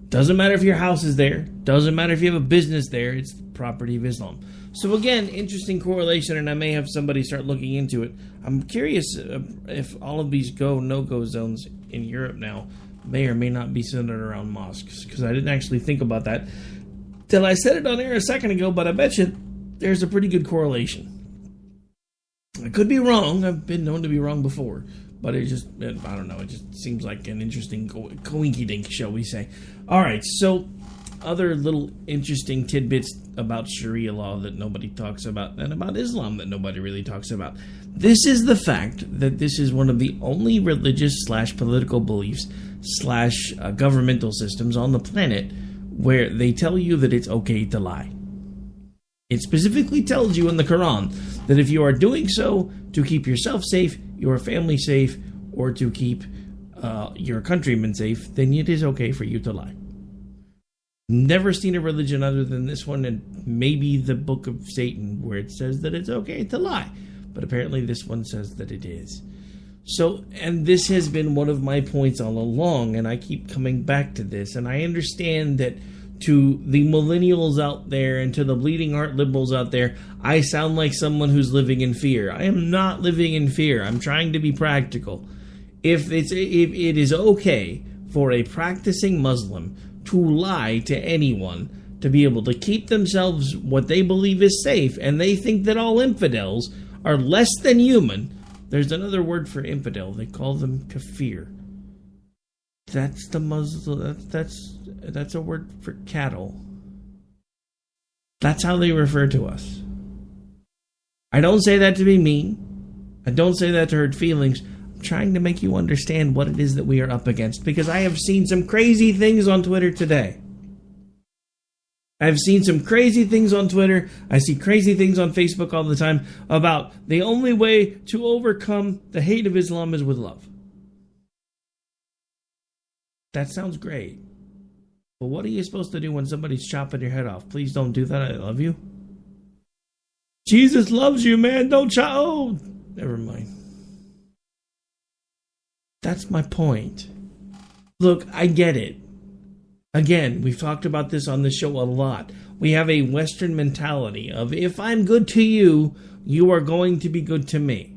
Doesn't matter if your house is there, doesn't matter if you have a business there, it's property of Islam. So again, interesting correlation, and I may have somebody start looking into it. I'm curious if all of these go, no-go zones in Europe now may or may not be centered around mosques, because I didn't actually think about that till I said it on air a second ago, but I bet you there's a pretty good correlation. I could be wrong. I've been known to be wrong before, but I don't know, it just seems like an interesting coinky-dink, shall we say. All right, so other little interesting tidbits about Sharia law that nobody talks about, and about Islam that nobody really talks about. This is the fact that this is one of the only religious/political beliefs / governmental systems on the planet where they tell you that it's okay to lie. It specifically tells you in the Quran that if you are doing so to keep yourself safe, your family safe, or to keep your countrymen safe, then it is okay for you to lie. Never seen a religion other than this one, and maybe the Book of Satan, where it says that it's okay to lie. But apparently this one says that it is. So, and this has been one of my points all along, and I keep coming back to this, and I understand that to the millennials out there and to the bleeding heart liberals out there, I sound like someone who's living in fear. I am not living in fear. I'm trying to be practical. If it is okay for a practicing Muslim to lie to anyone, to be able to keep themselves what they believe is safe, and they think that all infidels are less than human. There's another word for infidel. They call them kafir. That's the Muslim. That's a word for cattle. That's how they refer to us. I don't say that to be mean. I don't say that to hurt feelings. I'm trying to make you understand what it is that we are up against, because I have seen some crazy things on Twitter today. I've seen some crazy things on Twitter. I see crazy things on Facebook all the time about the only way to overcome the hate of Islam is with love. That sounds great. But what are you supposed to do when somebody's chopping your head off? Please don't do that. I love you. Jesus loves you, man. Don't chop. Oh, never mind. That's my point. Look, I get it. Again, we've talked about this on the show a lot. We have a Western mentality of, if I'm good to you, you are going to be good to me.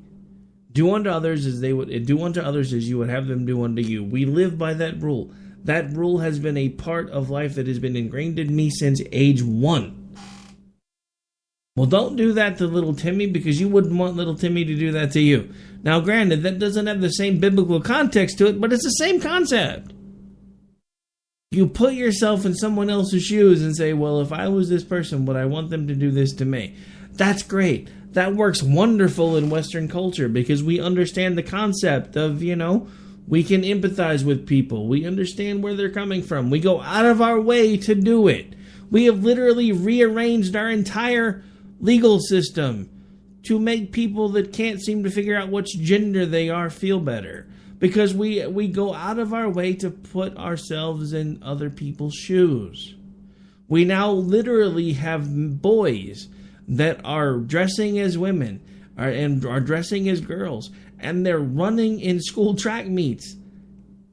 Do unto others as you would have them do unto you. We live by that rule. That rule has been a part of life that has been ingrained in me since age 1. Well, don't do that to little Timmy, because you wouldn't want little Timmy to do that to you. Now, granted, that doesn't have the same biblical context to it, but it's the same concept. You put yourself in someone else's shoes and say, well, if I was this person, would I want them to do this to me? That's great. That works wonderful in Western culture, because we understand the concept of, we can empathize with people. We understand where they're coming from. We go out of our way to do it. We have literally rearranged our entire legal system to make people that can't seem to figure out which gender they are feel better. Because we go out of our way to put ourselves in other people's shoes. We now literally have boys that are dressing as women and are dressing as girls, and they're running in school track meets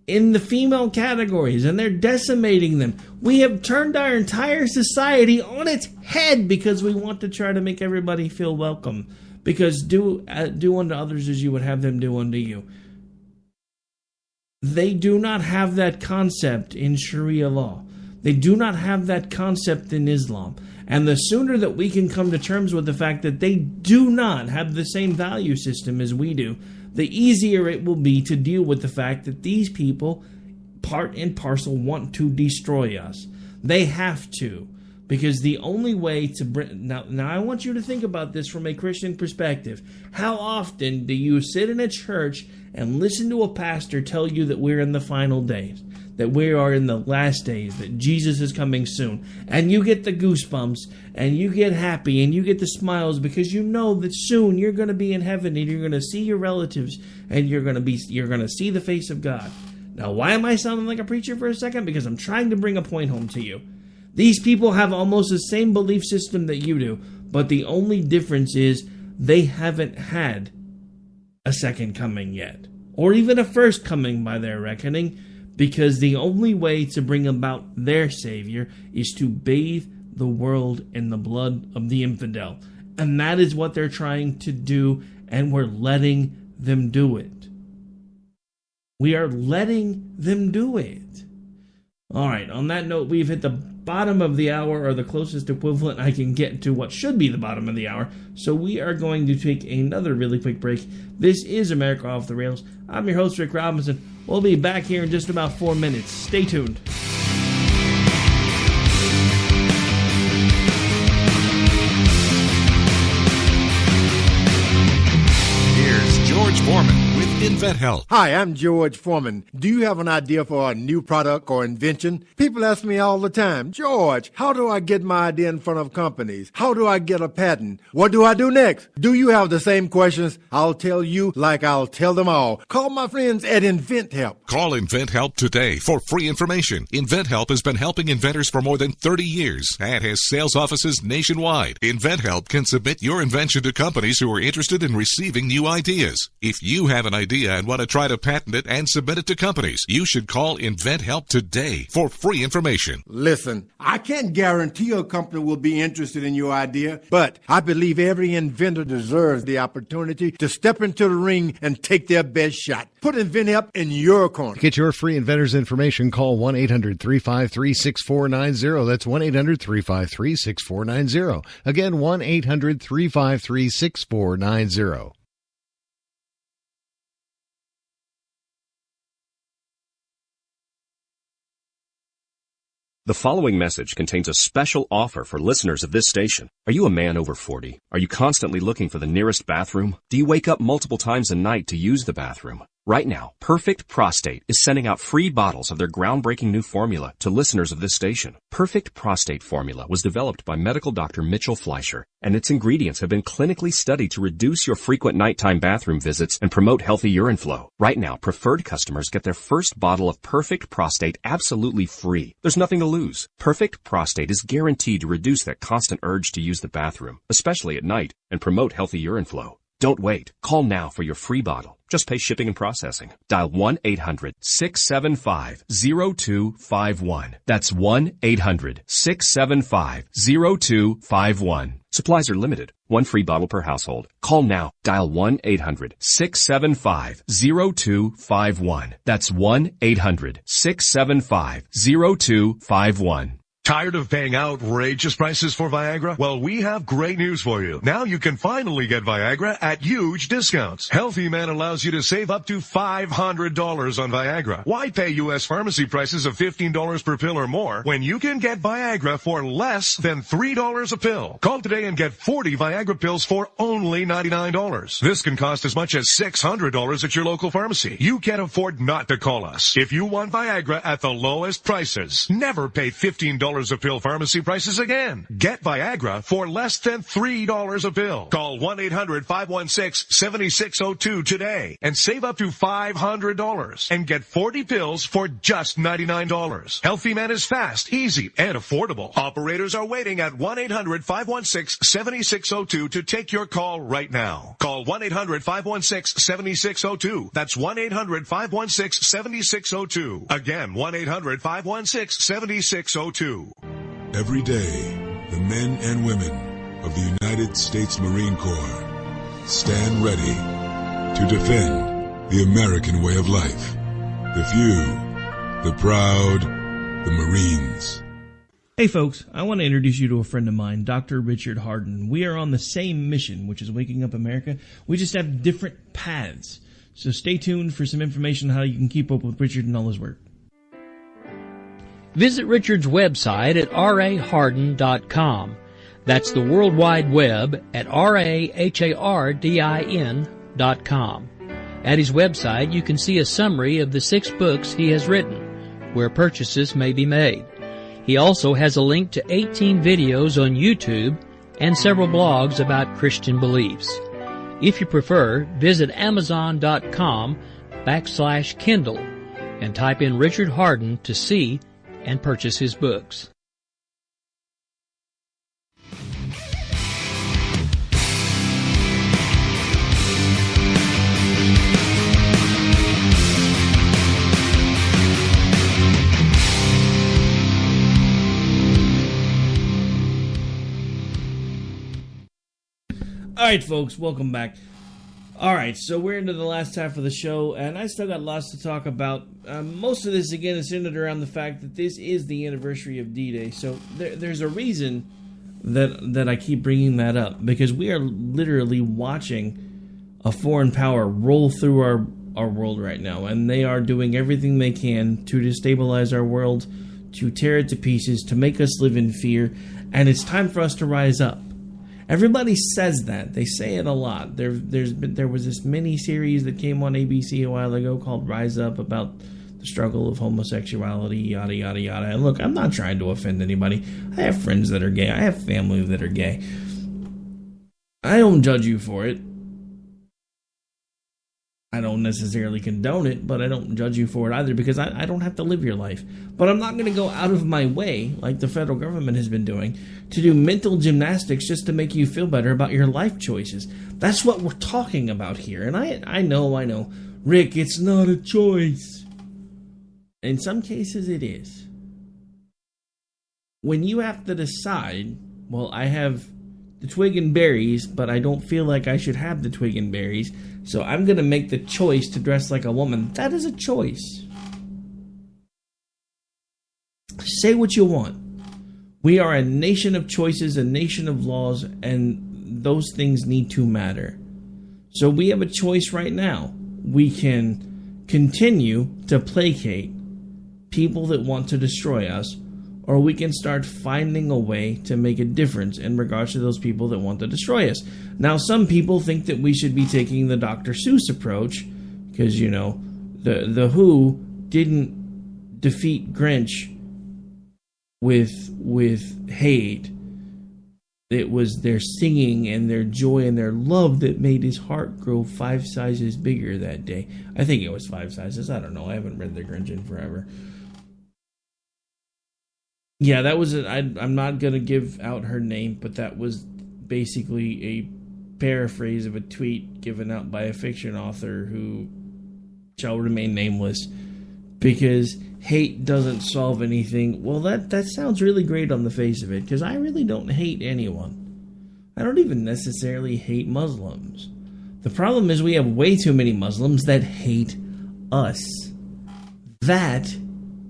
in the female categories, and they're decimating them. We have turned our entire society on its head because we want to try to make everybody feel welcome. Because do unto others as you would have them do unto you. They do not have that concept in Sharia law. They do not have that concept in Islam. And the sooner that we can come to terms with the fact that they do not have the same value system as we do, the easier it will be to deal with the fact that these people, part and parcel, want to destroy us. They have to. Because the only way to bring... Now I want you to think about this from a Christian perspective. How often do you sit in a church and listen to a pastor tell you that we're in the final days, that we are in the last days, that Jesus is coming soon, and you get the goosebumps, and you get happy, and you get the smiles, because you know that soon you're going to be in heaven, and you're going to see your relatives, and you're going to see the face of God. Now, why am I sounding like a preacher for a second? Because I'm trying to bring a point home to you. These people have almost the same belief system that you do, but the only difference is they haven't had a second coming yet, or even a first coming by their reckoning, because the only way to bring about their Savior is to bathe the world in the blood of the infidel. And that is what they're trying to do, and we're letting them do it. We are letting them do it. All right, on that note, we've hit the bottom of the hour, or the closest equivalent I can get to what should be the bottom of the hour. So we are going to take another really quick break. This is America Off the Rails. I'm your host, Rick Robinson. We'll be back here in just about 4 minutes. Stay tuned. Here's George Foreman with InventHelp. Hi, I'm George Foreman. Do you have an idea for a new product or invention? People ask me all the time, George, how do I get my idea in front of companies? How do I get a patent? What do I do next? Do you have the same questions? I'll tell you like I'll tell them all. Call my friends at InventHelp. Call InventHelp today for free information. InventHelp has been helping inventors for more than 30 years and has sales offices nationwide. InventHelp can submit your invention to companies who are interested in receiving new ideas. If you have an idea and want to try to patent it and submit it to companies, you should call InventHelp today for free information. Listen, I can't guarantee a company will be interested in your idea, but I believe every inventor deserves the opportunity to step into the ring and take their best shot. Put InventHelp in your corner. To get your free inventor's information, call 1-800-353-6490. That's 1-800-353-6490. Again, 1-800-353-6490. The following message contains a special offer for listeners of this station. Are you a man over 40? Are you constantly looking for the nearest bathroom? Do you wake up multiple times a night to use the bathroom? Right now, Perfect Prostate is sending out free bottles of their groundbreaking new formula to listeners of this station. Perfect Prostate formula was developed by medical doctor Mitchell Fleischer, and its ingredients have been clinically studied to reduce your frequent nighttime bathroom visits and promote healthy urine flow. Right now, preferred customers get their first bottle of Perfect Prostate absolutely free. There's nothing to lose. Perfect Prostate is guaranteed to reduce that constant urge to use the bathroom, especially at night, and promote healthy urine flow. Don't wait. Call now for your free bottle. Just pay shipping and processing. Dial 1-800-675-0251. That's 1-800-675-0251. Supplies are limited. One free bottle per household. Call now. Dial 1-800-675-0251. That's 1-800-675-0251. Tired of paying outrageous prices for Viagra? Well, we have great news for you. Now you can finally get Viagra at huge discounts. Healthy Man allows you to save up to $500 on Viagra. Why pay U.S. pharmacy prices of $15 per pill or more when you can get Viagra for less than $3 a pill? Call today and get 40 Viagra pills for only $99. This can cost as much as $600 at your local pharmacy. You can't afford not to call us. If you want Viagra at the lowest prices, never pay $15 a pill pharmacy prices again. Get Viagra for less than $3 a pill. Call 1-800-516-7602 today and save up to $500 and get 40 pills for just $99. Healthy Man is fast, easy, and affordable. Operators are waiting at 1-800-516-7602 to take your call right now. Call 1-800-516-7602. That's 1-800-516-7602. Again, 1-800-516-7602. Every day, the men and women of the United States Marine Corps stand ready to defend the American way of life. The few, the proud, the Marines. Hey folks, I want to introduce you to a friend of mine, Dr. Richard Harden. We are on the same mission, which is waking up America. We just have different paths. So stay tuned for some information on how you can keep up with Richard and all his work. Visit Richard's website at raharden.com. That's the World Wide Web at RAHARDIN.com. At his website, you can see a summary of the 6 books he has written, where purchases may be made. He also has a link to 18 videos on YouTube and several blogs about Christian beliefs. If you prefer, visit Amazon.com/Kindle and type in Richard Harden to see and purchase his books. All right, folks, welcome back. All right, so we're into the last half of the show, and I still got lots to talk about. Most of this, again, is centered around the fact that this is the anniversary of D-Day, so there's a reason that I keep bringing that up, because we are literally watching a foreign power roll through our world right now, and they are doing everything they can to destabilize our world, to tear it to pieces, to make us live in fear, and it's time for us to rise up. Everybody says that. They say it a lot. There was this mini-series that came on ABC a while ago called Rise Up about the struggle of homosexuality, yada, yada, yada. And look, I'm not trying to offend anybody. I have friends that are gay. I have family that are gay. I don't judge you for it. I don't necessarily condone it, but I don't judge you for it either, because I don't have to live your life. But I'm not going to go out of my way, like the federal government has been doing, to do mental gymnastics just to make you feel better about your life choices. That's what we're talking about here. And I know, Rick, it's not a choice. In some cases, it is. When you have to decide, well, I have the twig and berries, but I don't feel like I should have the twig and berries, so I'm going to make the choice to dress like a woman. That is a choice. Say what you want. We are a nation of choices, a nation of laws, and those things need to matter. So we have a choice right now. We can continue to placate people that want to destroy us, or we can start finding a way to make a difference in regards to those people that want to destroy us. Now, some people think that we should be taking the Dr. Seuss approach, because, you know, the Who didn't defeat Grinch with hate. It was their singing and their joy and their love that made his heart grow 5 sizes bigger that day. I think it was 5 sizes. I don't know. I haven't read the Grinch in forever. Yeah, that was I'm not going to give out her name, but that was basically a paraphrase of a tweet given out by a fiction author who shall remain nameless, because hate doesn't solve anything. Well, that sounds really great on the face of it, because I really don't hate anyone. I don't even necessarily hate Muslims. The problem is we have way too many Muslims that hate us. That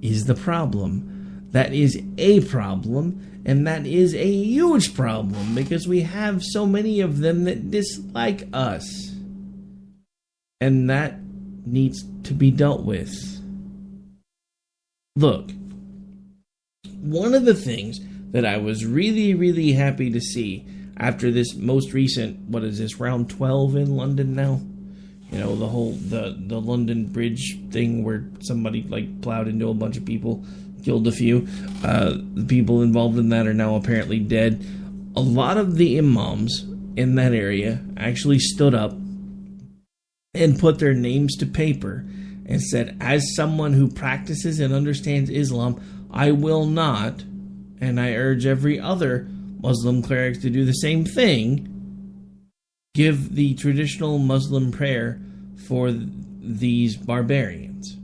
is the problem. That is a problem, and that is a huge problem, because we have so many of them that dislike us. And that needs to be dealt with. Look, one of the things that I was really, really happy to see after this most recent, what is this, round 12 in London now? You know, the whole, the London Bridge thing where somebody, like, plowed into a bunch of people, killed a few. The people involved in that are now apparently dead. A lot of the imams in that area actually stood up and put their names to paper and said, as someone who practices and understands Islam, I will not, and I urge every other Muslim cleric to do the same thing, give the traditional Muslim prayer for these barbarians.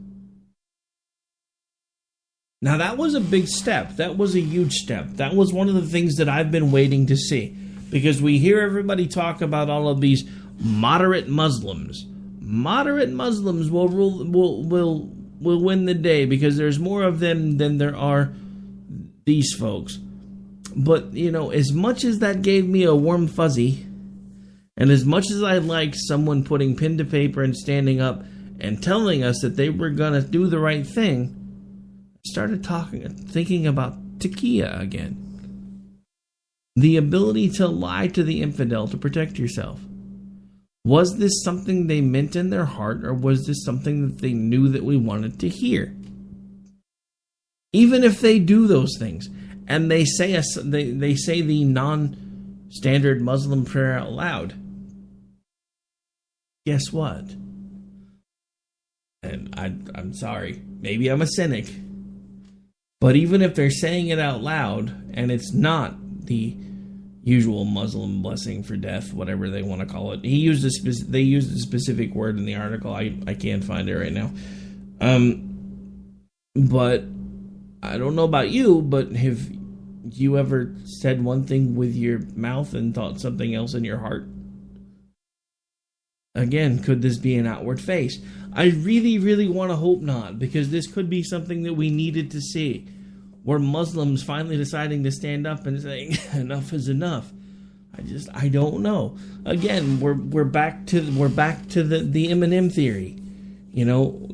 Now, that was a big step. That was a huge step. That was one of the things that I've been waiting to see, because we hear everybody talk about all of these moderate Muslims. Moderate Muslims will win the day because there's more of them than there are these folks. But, you know, as much as that gave me a warm fuzzy, and as much as I liked someone putting pen to paper and standing up and telling us that they were going to do the right thing, I started thinking about taqiyya again. The ability to lie to the infidel to protect yourself. Was this something they meant in their heart, or was this something that they knew that we wanted to hear? Even if they do those things, and they say the non-standard Muslim prayer out loud, guess what? And I'm sorry, maybe I'm a cynic, but even if they're saying it out loud, and it's not the usual Muslim blessing for death, whatever they want to call it. They used a specific word in the article. I can't find it right now. But I don't know about you, but have you ever said one thing with your mouth and thought something else in your heart? Again, could this be an outward face? I really, really want to hope not, because this could be something that we needed to see. Were Muslims finally deciding to stand up and saying, enough is enough? I don't know. Again, we're back to the M&M theory. You know,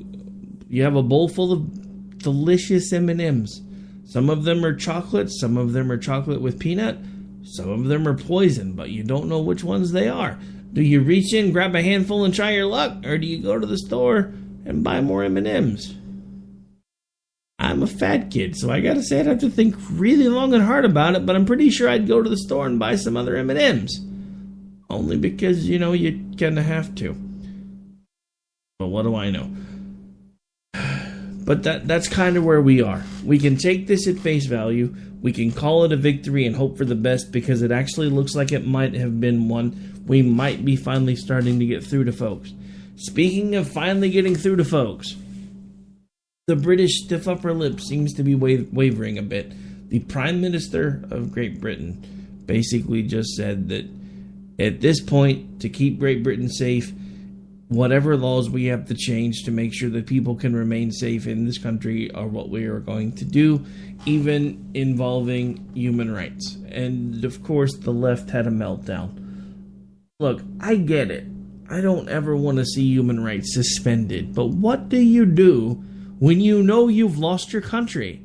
you have a bowl full of delicious M&Ms. Some of them are chocolate, some of them are chocolate with peanut, some of them are poison, but you don't know which ones they are. Do you reach in, grab a handful, and try your luck, or do you go to the store and buy more M&Ms? I'm a fat kid, so I gotta say I'd have to think really long and hard about it, but I'm pretty sure I'd go to the store and buy some other M&Ms. Only because, you know, you kinda have to. But what do I know? But that's kind of where we are. We can take this at face value, we can call it a victory and hope for the best, because it actually looks like it might have been one. We might be finally starting to get through to folks. Speaking of finally getting through to folks, the British stiff upper lip seems to be wavering a bit. The Prime Minister of Great Britain basically just said that at this point, to keep Great Britain safe, whatever laws we have to change to make sure that people can remain safe in this country are what we are going to do, even involving human rights. And of course, the left had a meltdown. Look, I get it. I don't ever want to see human rights suspended. But what do you do when you know you've lost your country?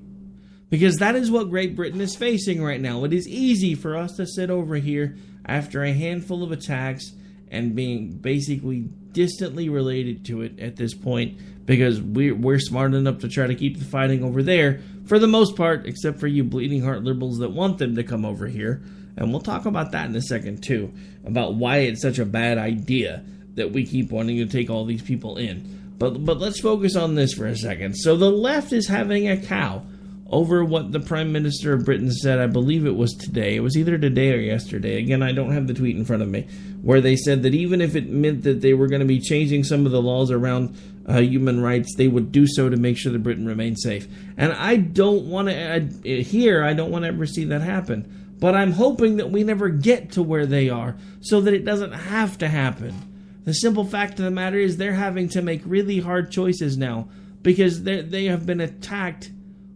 Because that is what Great Britain is facing right now. It is easy for us to sit over here after a handful of attacks and being basically distantly related to it at this point, because we're smart enough to try to keep the fighting over there for the most part, except for you bleeding heart liberals that want them to come over here. And we'll talk about that in a second too, about why it's such a bad idea that we keep wanting to take all these people in. But let's focus on this for a second. So the left is having a cow over what the Prime Minister of Britain said. I believe it was today. It was either today or yesterday. Again, I don't have the tweet in front of me, where they said that even if it meant that they were going to be changing some of the laws around human rights, they would do so to make sure that Britain remains safe. And I don't want to I don't want to ever see that happen. But I'm hoping that we never get to where they are, so that it doesn't have to happen. The simple fact of the matter is they're having to make really hard choices now, because they have been attacked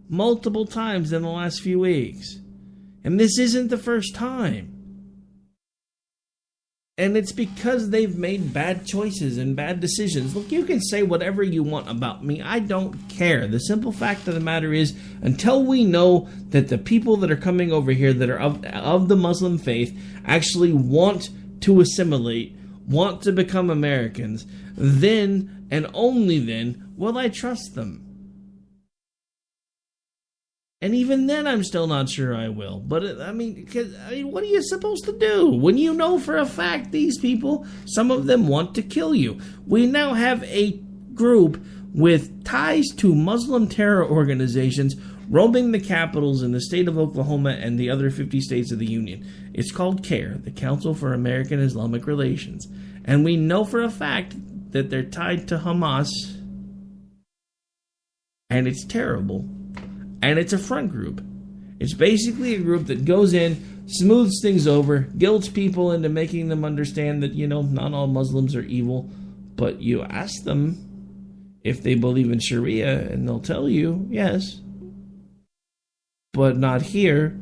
multiple times in the last few weeks. And this isn't the first time. And it's because they've made bad choices and bad decisions. Look, you can say whatever you want about me. I don't care. The simple fact of the matter is, until we know that the people that are coming over here that are of the Muslim faith actually want to assimilate, want to become Americans, then and only then will I trust them. And even then, I'm still not sure I will. But, what are you supposed to do when you know for a fact these people, some of them want to kill you? We now have a group with ties to Muslim terror organizations roaming the capitals in the state of Oklahoma and the other 50 states of the Union. It's called CARE, the Council for American Islamic Relations. And we know for a fact that they're tied to Hamas. And it's terrible. And it's a front group. It's basically a group that goes in, smooths things over, guilts people into making them understand that, not all Muslims are evil. But you ask them if they believe in Sharia, and they'll tell you, yes. But not here,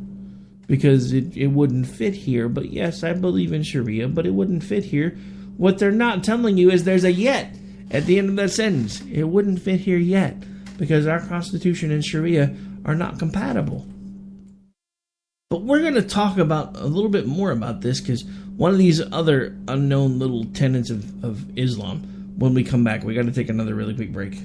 because it wouldn't fit here. But yes, I believe in Sharia, but it wouldn't fit here. What they're not telling you is there's a yet at the end of that sentence. It wouldn't fit here yet, because our Constitution and Sharia are not compatible. But we're going to talk about a little bit more about this, because one of these other unknown little tenets of Islam, when we come back, we got to take another really quick break.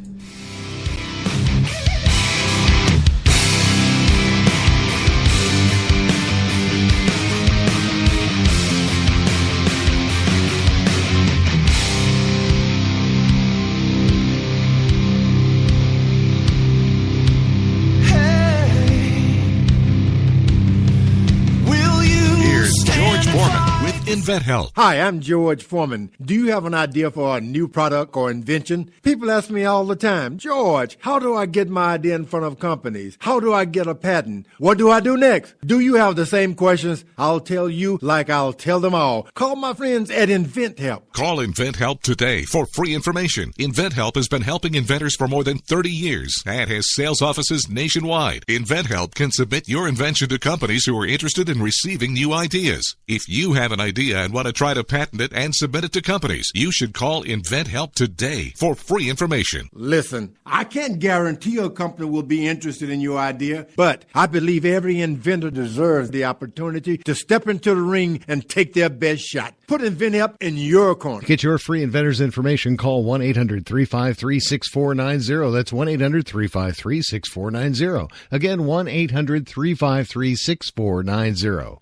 InventHelp. Hi, I'm George Foreman. Do you have an idea for a new product or invention? People ask me all the time, George, how do I get my idea in front of companies? How do I get a patent? What do I do next? Do you have the same questions? I'll tell you like I'll tell them all. Call my friends at InventHelp. Call InventHelp today for free information. InventHelp has been helping inventors for more than 30 years and has sales offices nationwide. InventHelp can submit your invention to companies who are interested in receiving new ideas. If you have an idea and want to try to patent it and submit it to companies, you should call InventHelp today for free information. Listen, I can't guarantee a company will be interested in your idea, but I believe every inventor deserves the opportunity to step into the ring and take their best shot. Put InventHelp in your corner. Get your free inventor's information. Call 1-800-353-6490. That's 1-800-353-6490. Again, 1-800-353-6490.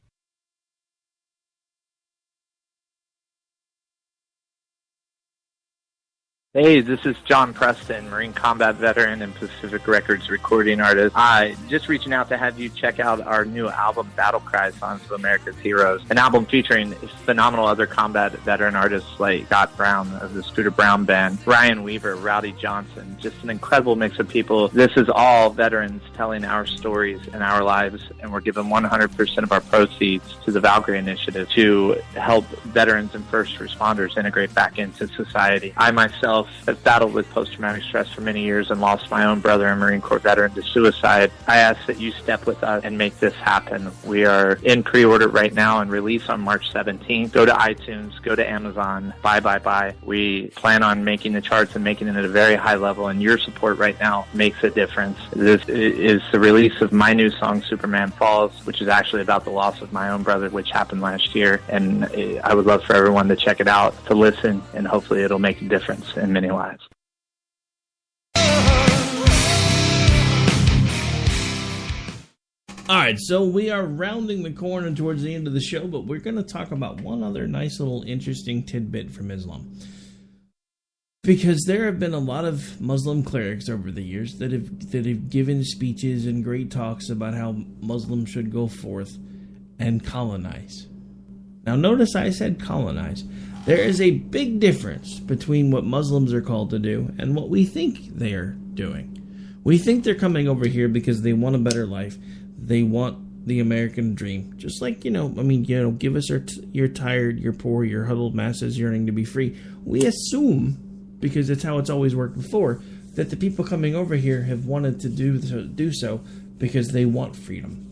Hey, this is John Preston, Marine combat veteran and Pacific Records recording artist. Just reaching out to have you check out our new album, Battle Cry, Songs of America's Heroes, an album featuring phenomenal other combat veteran artists like Scott Brown of the Scooter Brown Band, Ryan Weaver, Rowdy Johnson, just an incredible mix of people. This is all veterans telling our stories and our lives, and we're giving 100% of our proceeds to the Valkyrie Initiative to help veterans and first responders integrate back into society. I myself have battled with post-traumatic stress for many years and lost my own brother, a Marine Corps veteran, to suicide. I ask that you step with us and make this happen. We are in pre-order right now and release on March 17th. Go to iTunes, go to Amazon, buy. We plan on making the charts and making it at a very high level, and your support right now makes a difference. This is the release of my new song, Superman Falls, which is actually about the loss of my own brother, which happened last year, and I would love for everyone to check it out, to listen, and hopefully it'll make a difference in many lives. All right, so we are rounding the corner towards the end of the show, but we're going to talk about one other nice little interesting tidbit from Islam. Because there have been a lot of Muslim clerics over the years that have given speeches and great talks about how Muslims should go forth and colonize. Now, notice I said colonize. There is a big difference between what Muslims are called to do and what we think they are doing. We think they're coming over here because they want a better life. They want the American dream. Just like, give us you're tired, you're poor, you're huddled masses yearning to be free. We assume, because it's how it's always worked before, that the people coming over here have wanted to do so because they want freedom.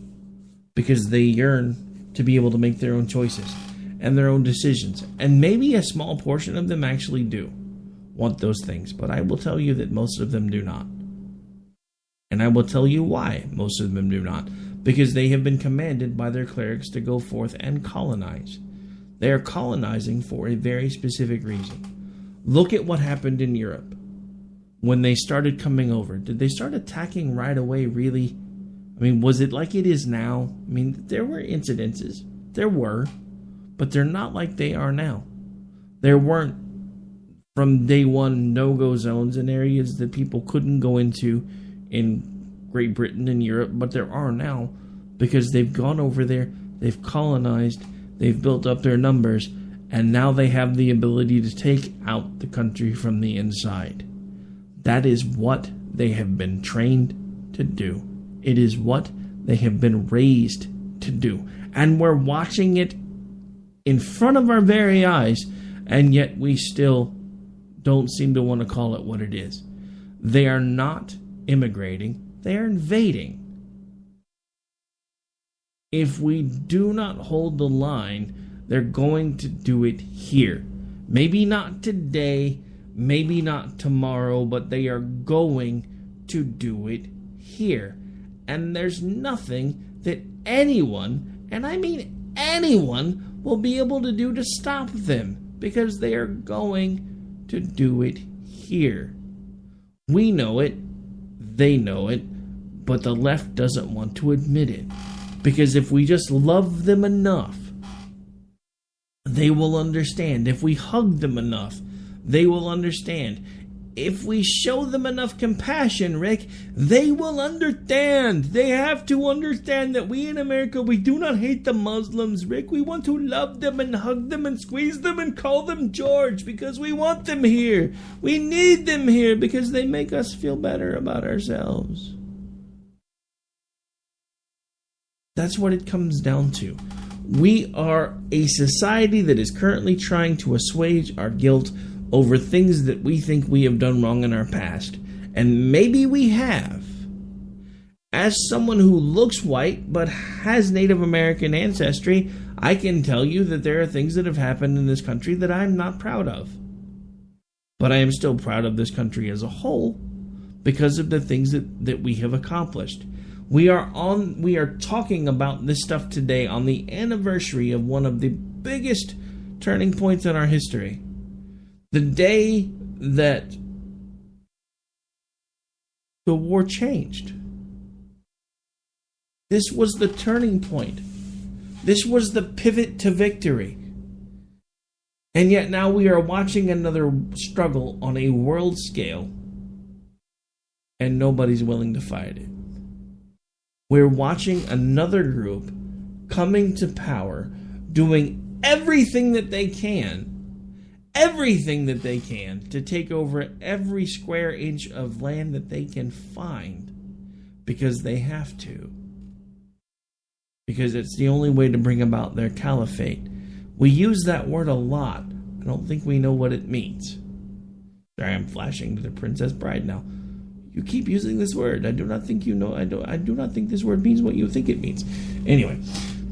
Because they yearn to be able to make their own choices and their own decisions. And maybe a small portion of them actually do want those things. But I will tell you that most of them do not. And I will tell you why most of them do not. Because they have been commanded by their clerics to go forth and colonize. They are colonizing for a very specific reason. Look at what happened in Europe when they started coming over. Did they start attacking right away, really? Was it like it is now? There were incidences. There were. But they're not like they are now. There weren't, from day one, no-go zones in areas that people couldn't go into in Great Britain and Europe, but there are now, because they've gone over there, they've colonized, they've built up their numbers, and now they have the ability to take out the country from the inside. That is what they have been trained to do. It is what they have been raised to do. And we're watching it in front of our very eyes, and yet we still don't seem to want to call it what it is. They are not immigrating, they are invading. If we do not hold the line, they're going to do it here. Maybe not today, maybe not tomorrow, but they are going to do it here. And there's nothing that anyone, and I mean anyone, will be able to do to stop them, because they are going to do it here. We know it, they know it, but the left doesn't want to admit it. Because if we just love them enough, they will understand. If we hug them enough, they will understand. if we show them enough compassion, Rick, they will understand. They have to understand that we in America, we do not hate the Muslims, Rick. We want to love them and hug them and squeeze them and call them George because we want them here. We need them here because they make us feel better about ourselves. That's what it comes down to. We are a society that is currently trying to assuage our guilt over things that we think we have done wrong in our past. And maybe we have. As someone who looks white but has Native American ancestry, I can tell you that there are things that have happened in this country that I'm not proud of. But I am still proud of this country as a whole because of the things that we have accomplished. We are talking about this stuff today on the anniversary of one of the biggest turning points in our history. The day that the war changed. This was the turning point. This was the pivot to victory. And yet now we are watching another struggle on a world scale, and nobody's willing to fight it. We're watching another group coming to power, doing everything that they can to take over every square inch of land that they can find because they have to. Because it's the only way to bring about their caliphate. We use that word a lot. I don't think we know what it means. Sorry, I'm flashing to the Princess Bride now. You keep using this word. I do not think you know. I do not think this word means what you think it means. Anyway,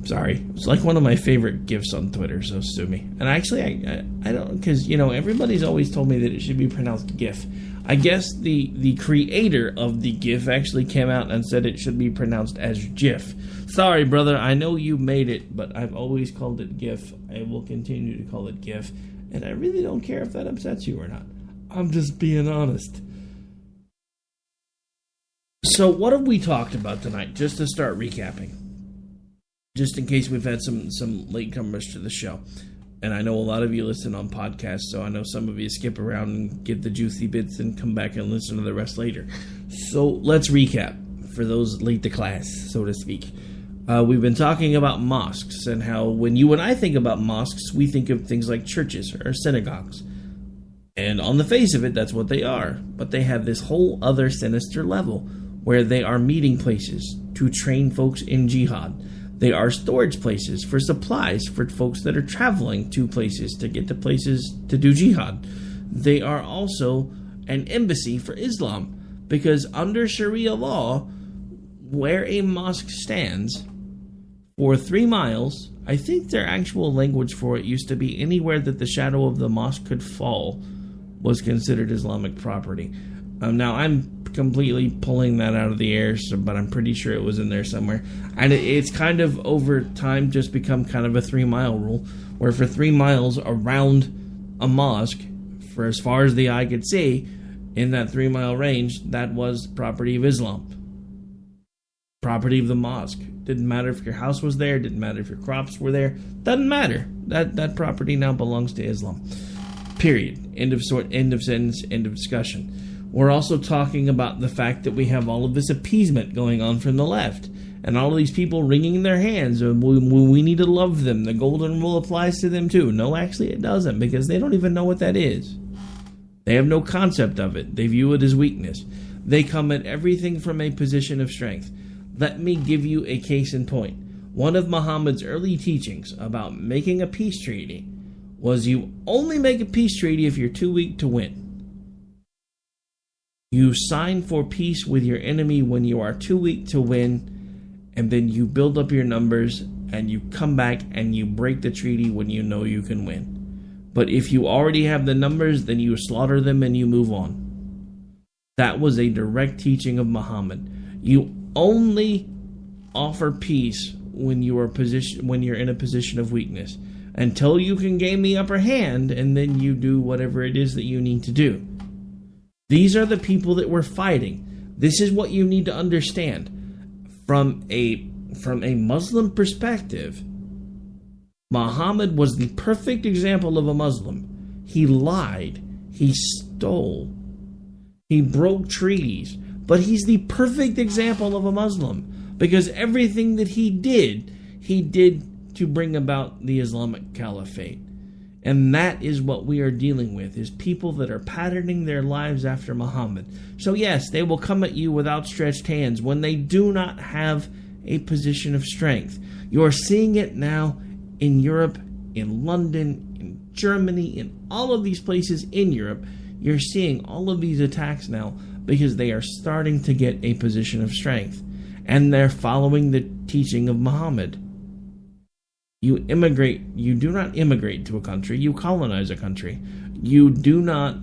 sorry. It's like one of my favorite GIFs on Twitter, so sue me. And actually, I don't, because, everybody's always told me that it should be pronounced GIF. I guess the creator of the GIF actually came out and said it should be pronounced as GIF. Sorry, brother. I know you made it, but I've always called it GIF. I will continue to call it GIF. And I really don't care if that upsets you or not. I'm just being honest. So what have we talked about tonight, just to start recapping? Just in case we've had some latecomers to the show. And I know a lot of you listen on podcasts, so I know some of you skip around and get the juicy bits and come back and listen to the rest later. So let's recap for those late to class, so to speak. We've been talking about mosques and how when you and I think about mosques, we think of things like churches or synagogues. And on the face of it, that's what they are. But they have this whole other sinister level where they are meeting places to train folks in jihad. They are storage places for supplies for folks that are traveling to places to get to places to do jihad. They are also an embassy for Islam because under Sharia law, where a mosque stands for 3 miles, I think their actual language for it used to be anywhere that the shadow of the mosque could fall was considered Islamic property. Now, I'm completely pulling that out of the air, but I'm pretty sure it was in there somewhere. And it's kind of over time just become kind of a 3-mile rule, where for 3 miles around a mosque, for as far as the eye could see, in that 3-mile range, that was property of Islam. Property of the mosque. Didn't matter if your house was there, didn't matter if your crops were there, doesn't matter. That property now belongs to Islam. Period. End of sentence, end of discussion. We're also talking about the fact that we have all of this appeasement going on from the left. And all of these people wringing their hands. We need to love them. The golden rule applies to them too. No, actually it doesn't, because they don't even know what that is. They have no concept of it. They view it as weakness. They come at everything from a position of strength. Let me give you a case in point. One of Muhammad's early teachings about making a peace treaty was you only make a peace treaty if you're too weak to win. You sign for peace with your enemy when you are too weak to win, and then you build up your numbers, and you come back and you break the treaty when you know you can win. But if you already have the numbers, then you slaughter them and you move on. That was a direct teaching of Muhammad. You only offer peace when you're in a position of weakness, until you can gain the upper hand, and then you do whatever it is that you need to do. These are the people that we're fighting. This is what you need to understand. From a Muslim perspective, Muhammad was the perfect example of a Muslim. He lied. He stole. He broke treaties. But he's the perfect example of a Muslim, because everything that he did to bring about the Islamic Caliphate. And that is what we are dealing with, is people that are patterning their lives after Muhammad. So yes, they will come at you with outstretched hands when they do not have a position of strength. You're seeing it now in Europe, in London, in Germany, in all of these places in Europe. You're seeing all of these attacks now because they are starting to get a position of strength. And they're following the teaching of Muhammad. You do not immigrate to a country, you colonize a country. You do not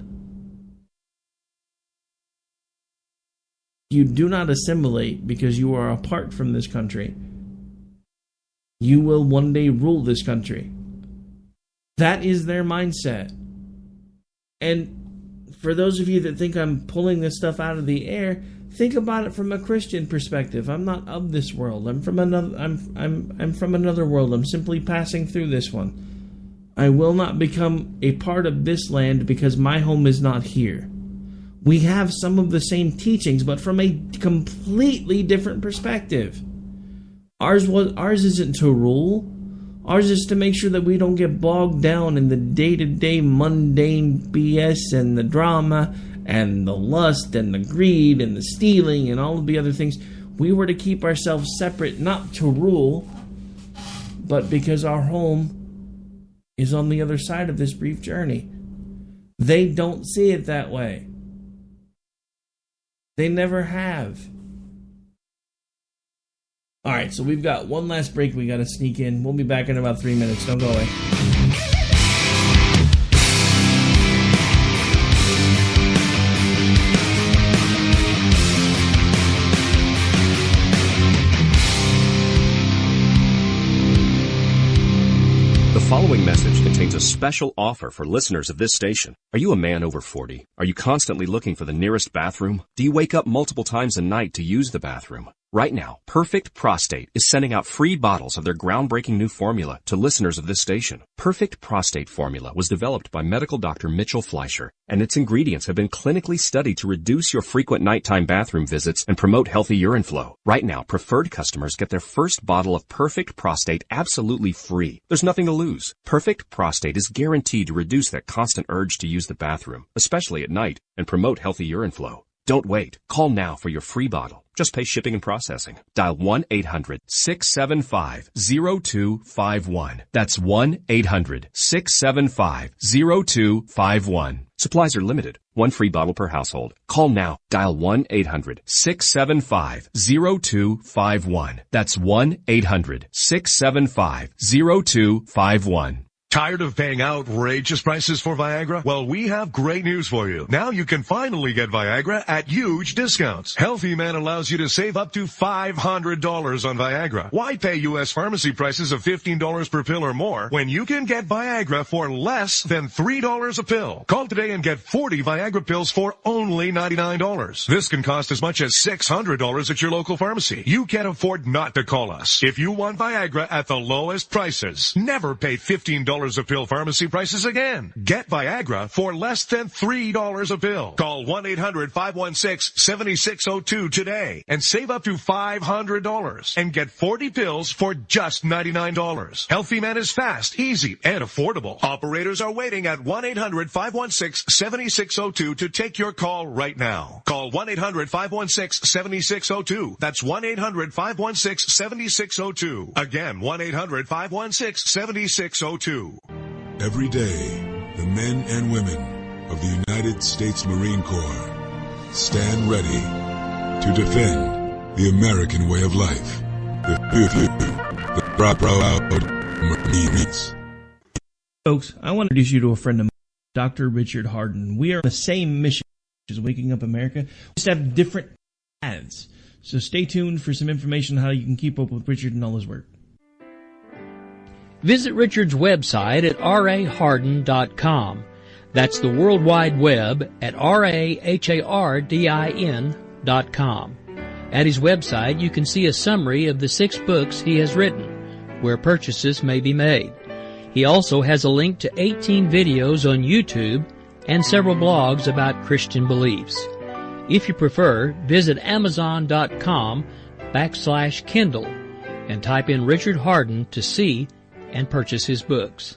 assimilate because you are apart from this country. You will one day rule this country. That is their mindset. And for those of you that think I'm pulling this stuff out of the air, think about it from a Christian perspective. I'm not of this world. I'm from another world. I'm simply passing through this one. I will not become a part of this land because my home is not here. We have some of the same teachings, but from a completely different perspective. Ours isn't to rule. Ours is to make sure that we don't get bogged down in the day-to-day mundane BS and the drama and the lust and the greed and the stealing and all of the other things. We were to keep ourselves separate, not to rule, but because our home is on the other side of this brief journey. They don't see it that way. They never have. All right, so we've got one last break we got to sneak in. We'll be back in about 3 minutes. Don't go away. The following message contains a special offer for listeners of this station. Are you a man over 40? Are you constantly looking for the nearest bathroom? Do you wake up multiple times a night to use the bathroom? Right now, Perfect Prostate is sending out free bottles of their groundbreaking new formula to listeners of this station. Perfect Prostate formula was developed by medical doctor Mitchell Fleischer, and its ingredients have been clinically studied to reduce your frequent nighttime bathroom visits and promote healthy urine flow. Right now, preferred customers get their first bottle of Perfect Prostate absolutely free. There's nothing to lose. Perfect Prostate is guaranteed to reduce that constant urge to use the bathroom, especially at night, and promote healthy urine flow. Don't wait. Call now for your free bottle. Just pay shipping and processing. Dial 1-800-675-0251. That's 1-800-675-0251. Supplies are limited. One free bottle per household. Call now. Dial 1-800-675-0251. That's 1-800-675-0251. Tired of paying outrageous prices for Viagra? Well, we have great news for you. Now you can finally get Viagra at huge discounts. Healthy Man allows you to save up to $500 on Viagra. Why pay U.S. pharmacy prices of $15 per pill or more when you can get Viagra for less than $3 a pill? Call today and get 40 Viagra pills for only $99. This can cost as much as $600 at your local pharmacy. You can't afford not to call us. If you want Viagra at the lowest prices, never pay $15 a pill pharmacy prices again. Get Viagra for less than $3 a pill. Call 1-800-516-7602 today and save up to $500 and get 40 pills for just $99. Healthy Man is fast, easy, and affordable. Operators are waiting at 1-800-516-7602 to take your call right now. Call 1-800-516-7602. That's 1-800-516-7602. Again, 1-800-516-7602. Every day, the men and women of the United States Marine Corps stand ready to defend the American way of life. The proud Marines. Folks, I want to introduce you to a friend of mine, Dr. Richard Harden. We are on the same mission, which is waking up America. We just have different paths. So stay tuned for some information on how you can keep up with Richard and all his work. Visit Richard's website at raharden.com. That's the World Wide Web at RAHARDIN.com. At his website, you can see a summary of the 6 books he has written, where purchases may be made. He also has a link to 18 videos on YouTube and several blogs about Christian beliefs. If you prefer, visit Amazon.com/Kindle and type in Richard Harden to see and purchase his books.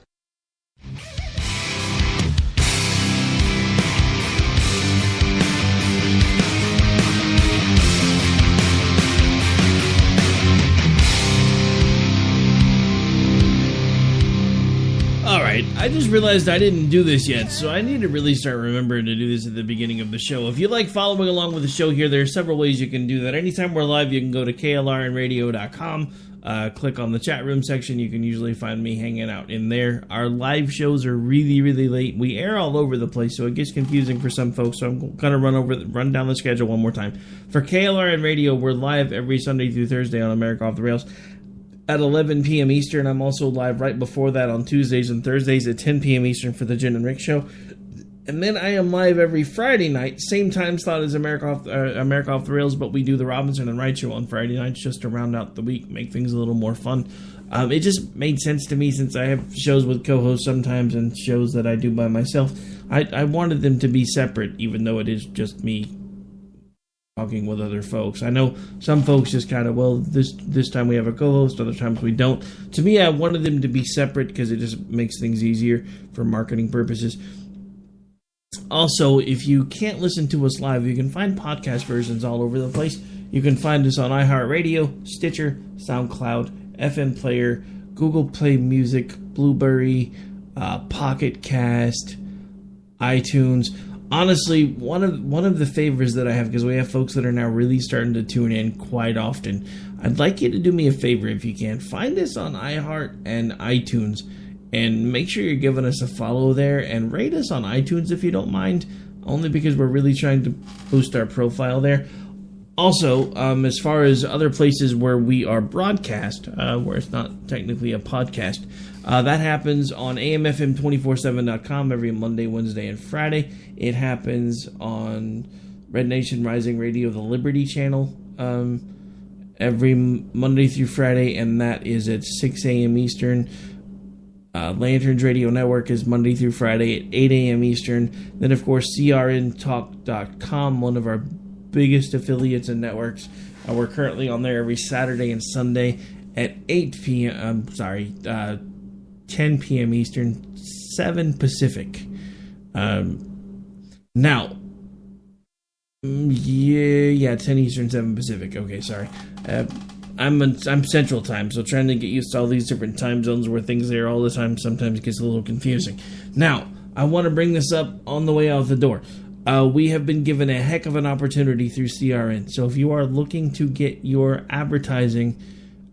Alright, I just realized I didn't do this yet, so I need to really start remembering to do this at the beginning of the show. If you like following along with the show here, there are several ways you can do that. Anytime we're live, you can go to klrnradio.com, click on the chat room section. You can usually find me hanging out in there. Our live shows are really, really late. We air all over the place, so it gets confusing for some folks, so I'm going to run down the schedule one more time. For KLRN Radio, we're live every Sunday through Thursday on America Off the Rails at 11 p.m. Eastern. I'm also live right before that on Tuesdays and Thursdays at 10 p.m. Eastern for the Jenn and Rick Show. And then I am live every Friday night, same time slot as America Off the Rails, but we do the Robinson and Wright Show on Friday nights just to round out the week, make things a little more fun. It just made sense to me since I have shows with co-hosts sometimes and shows that I do by myself. I wanted them to be separate, even though it is just me talking with other folks. I know some folks just kind of, well, this time we have a co-host, other times we don't. To me, I wanted them to be separate because it just makes things easier for marketing purposes. Also, if you can't listen to us live, you can find podcast versions all over the place. You can find us on iHeartRadio, Stitcher, SoundCloud, FM Player, Google Play Music, Blueberry, Pocket Cast, iTunes. Honestly, one of the favors that I have, because we have folks that are now really starting to tune in quite often, I'd like you to do me a favor if you can. Find us on iHeart and iTunes, and make sure you're giving us a follow there, and rate us on iTunes if you don't mind, only because we're really trying to boost our profile there. Also, as far as other places where we are broadcast, where it's not technically a podcast, that happens on AMFM247.com every Monday, Wednesday, and Friday. It happens on Red Nation Rising Radio, the Liberty Channel, every Monday through Friday, and that is at 6 a.m. Eastern. Lanterns Radio Network is Monday through Friday at 8 a.m. Eastern. Then, of course, CRNTalk.com, one of our biggest affiliates and networks. We're currently on there every Saturday and Sunday at 10 p.m. Eastern, 7 Pacific. Now, 10 Eastern, 7 Pacific. Okay, sorry. I'm Central Time, so trying to get used to all these different time zones where things are all the time sometimes gets a little confusing. Now, I want to bring this up on the way out the door. We have been given a heck of an opportunity through CRN. So if you are looking to get your advertising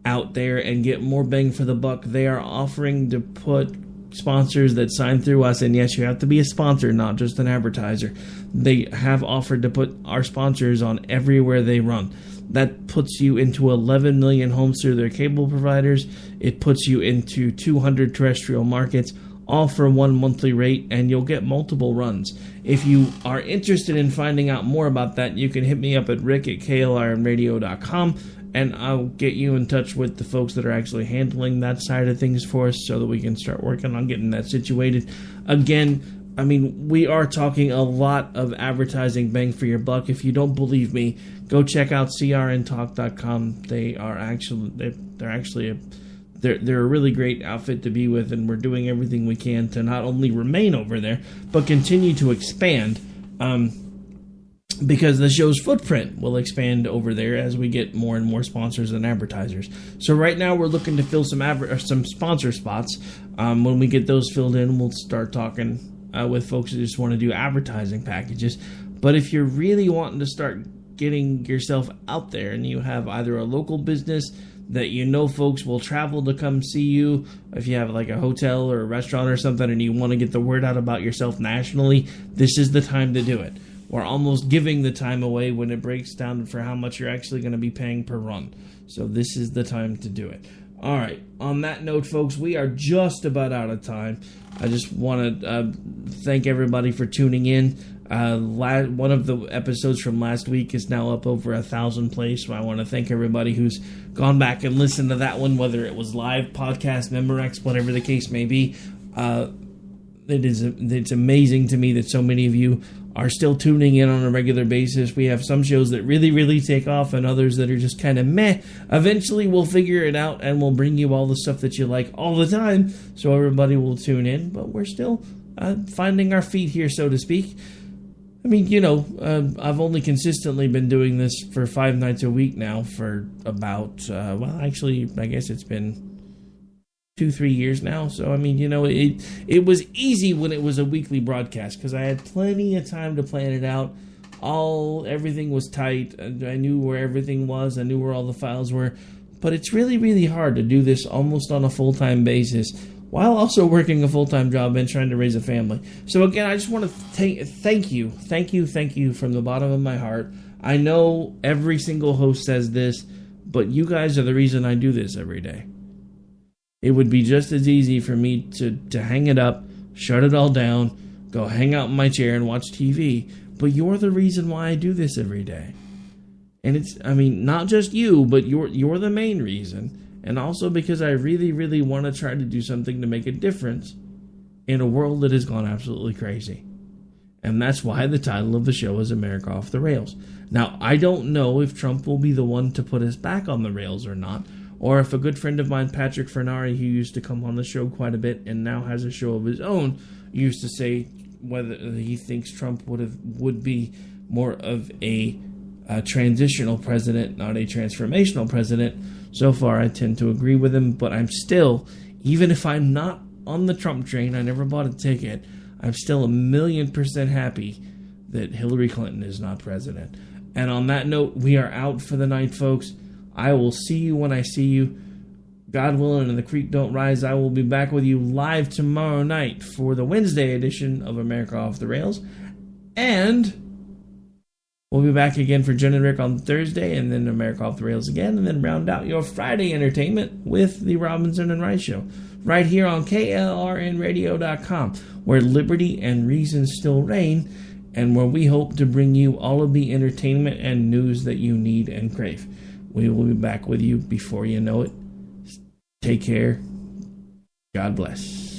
out there and get more bang for the buck, they are offering to put sponsors that sign through us, and yes, you have to be a sponsor, not just an advertiser. They have offered to put our sponsors on everywhere they run. That puts you into 11 million homes through their cable providers. It puts you into 200 terrestrial markets, all for one monthly rate, and you'll get multiple runs. If you are interested in finding out more about that, you can hit me up at rick@klrnradio.com, and I'll get you in touch with the folks that are actually handling that side of things for us so that we can start working on getting that situated. Again, I mean, we are talking a lot of advertising bang for your buck. If you don't believe me, go check out crntalk.com. They're a really great outfit to be with, and we're doing everything we can to not only remain over there, but continue to expand, because the show's footprint will expand over there as we get more and more sponsors and advertisers. So right now we're looking to fill some sponsor spots. When we get those filled in, we'll start talking with folks that just want to do advertising packages. But if you're really wanting to start getting yourself out there, and you have either a local business that you know folks will travel to come see you, if you have like a hotel or a restaurant or something and you want to get the word out about yourself nationally, this is the time to do it. We're almost giving the time away when it breaks down for how much you're actually going to be paying per run. So this is the time to do it. All right, on that note, folks, we are just about out of time. I just want to thank everybody for tuning in. One of the episodes from last week is now up over 1,000 plays, so I want to thank everybody who's gone back and listened to that one, whether it was live, podcast, Memorex, whatever the case may be. It's amazing to me that so many of you are still tuning in on a regular basis. We have some shows that really, really take off and others that are just kind of meh. Eventually, we'll figure it out and we'll bring you all the stuff that you like all the time, so everybody will tune in. But we're still finding our feet here, so to speak. I mean, I've only consistently been doing this for 5 nights a week now for about, I guess it's been 2-3 years now. So, I mean, it was easy when it was a weekly broadcast because I had plenty of time to plan it out. Everything was tight. I knew where everything was. I knew where all the files were. But it's really, really hard to do this almost on a full-time basis while also working a full-time job and trying to raise a family. So again, I just want to thank you from the bottom of my heart. I know every single host says this, but you guys are the reason I do this every day. It would be just as easy for me to hang it up, shut it all down, go hang out in my chair and watch TV. But you're the reason why I do this every day. And it's, not just you, but you're the main reason. And also because I really, really want to try to do something to make a difference in a world that has gone absolutely crazy. And that's why the title of the show is America Off the Rails. Now, I don't know if Trump will be the one to put us back on the rails or not, or if a good friend of mine, Patrick Fernari, who used to come on the show quite a bit and now has a show of his own, used to say whether he thinks Trump would be more of a transitional president, not a transformational president. So far, I tend to agree with him, but I'm still, even if I'm not on the Trump train, I never bought a ticket, I'm still 1,000,000% happy that Hillary Clinton is not president. And on that note, we are out for the night, folks. I will see you when I see you. God willing and the creek don't rise, I will be back with you live tomorrow night for the Wednesday edition of America Off the Rails. And we'll be back again for Jenn and Rick on Thursday, and then America Off the Rails again, and then round out your Friday entertainment with the Robinson and Rice Show, right here on KLRNradio.com, where liberty and reason still reign, and where we hope to bring you all of the entertainment and news that you need and crave. We will be back with you before you know it. Take care. God bless.